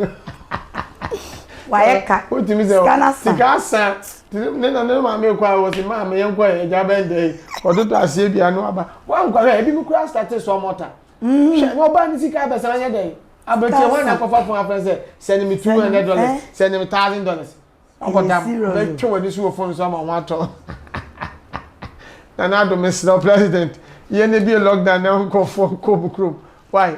Waeka. Utimi se sikasa nena ma me kwa wo si ma me yenkwa e ja bende ododo asie bia no aba wa nkwa e bi mi kura start so mota wo ba ni sika be san nya dey abeti wa na kofa fun afan se send me $200 send me $1,000 akota be twa wani so phone so ma wa to na do Mr. President ye ne bi lockdown na nko for ko bukro why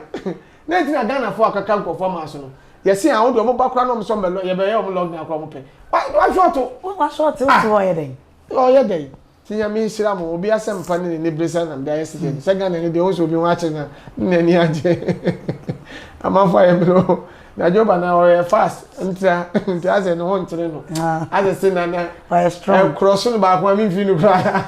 na tina Ghana for akaka nko for ma so no yes I want to mo bakra no so melo ye be ye mo lockdown akwa mo pe wa short wo ye den oh ye den tinya mi nsira mo obi asem pa ne bresa na da yes den se Ghana ne de o so bi wa che na nani age amafo ye bro na joba na o fast ntia ase no ho ntere no ase se na na strong cross no ba kwa mi fi no kra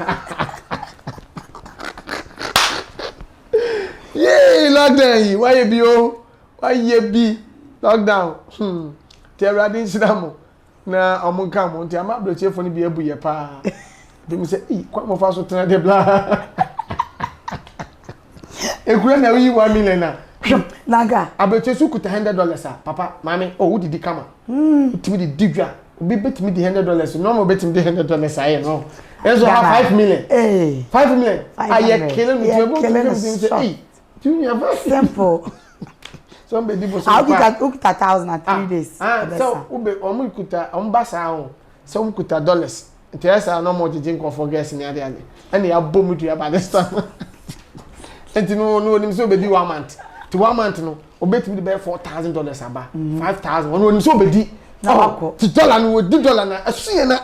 lockdown why you be oh why you be lockdown te awurade nsidamo na omunka mo nti ama brochefo ni bi ebuye pa bi mu say kwa mo fa so tena de bla ekura na wi 1 million na naga abrochesu kuta $100 papa mami oh wo didi kama timi di digwa obi betimi di $100 no mo betimi di $100 aye no enso have 5 million 5 million aye killing me to say junior simple somebody bo so I'll get 1,000 at 3 days so ube omu kuta ombasa ho so omu kuta dollars ntiyasa no mo jijin ko for gas ni ade ade and ya bomu to ya by this time and no nim so be di 1 month to 1 month no obetimi be $4,000 aba 5,000 no nim so be di to dollar no di dollar na asuye na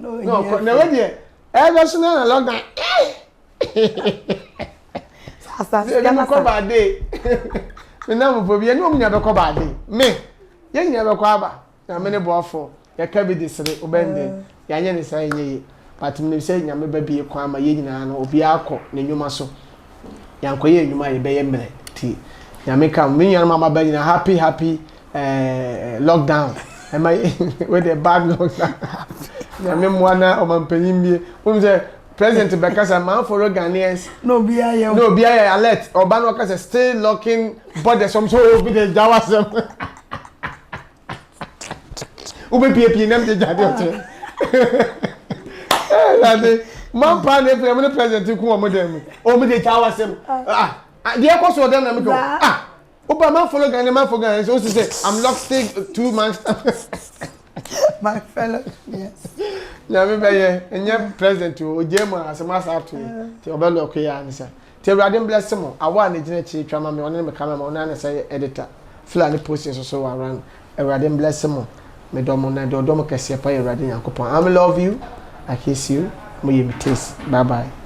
no na we dey e so na lockdown asa na ko ba dey me na mo fobia ni omunya be ko ba dey me ye nya be ko aba na me ne boafo ya ka bi disire obende ya nya ne sai nye but me say nya me ba bi ko ama ye nyina no obi akọ na nyuma so ya nkoye nyuma ye be ye mre ti ya me kam me nya mama ba nyina happy lockdown am I with the bad lockdown ya me mwana o mampanyin bie o say President Bekasa man for Ghanaians no be alert oba no kase stay locking borders some so be the jawasem ube pie nem de jade ote ade man pa ne frem ne president ku o mo dem o me de jawasem de ko so dem na me ko oba man follow Ghanaians so say I'm locked stay 2 months my fellow yes na me be enye president o jemu asema sa to ti obelo ko ya nisa ti awurade bless mo awa na gina chi twama me one me camera one na say editor Fulani posting so around awurade bless mo me do mo na do mo kese pa awurade yakopon I love you I kiss you mo ye me taste bye bye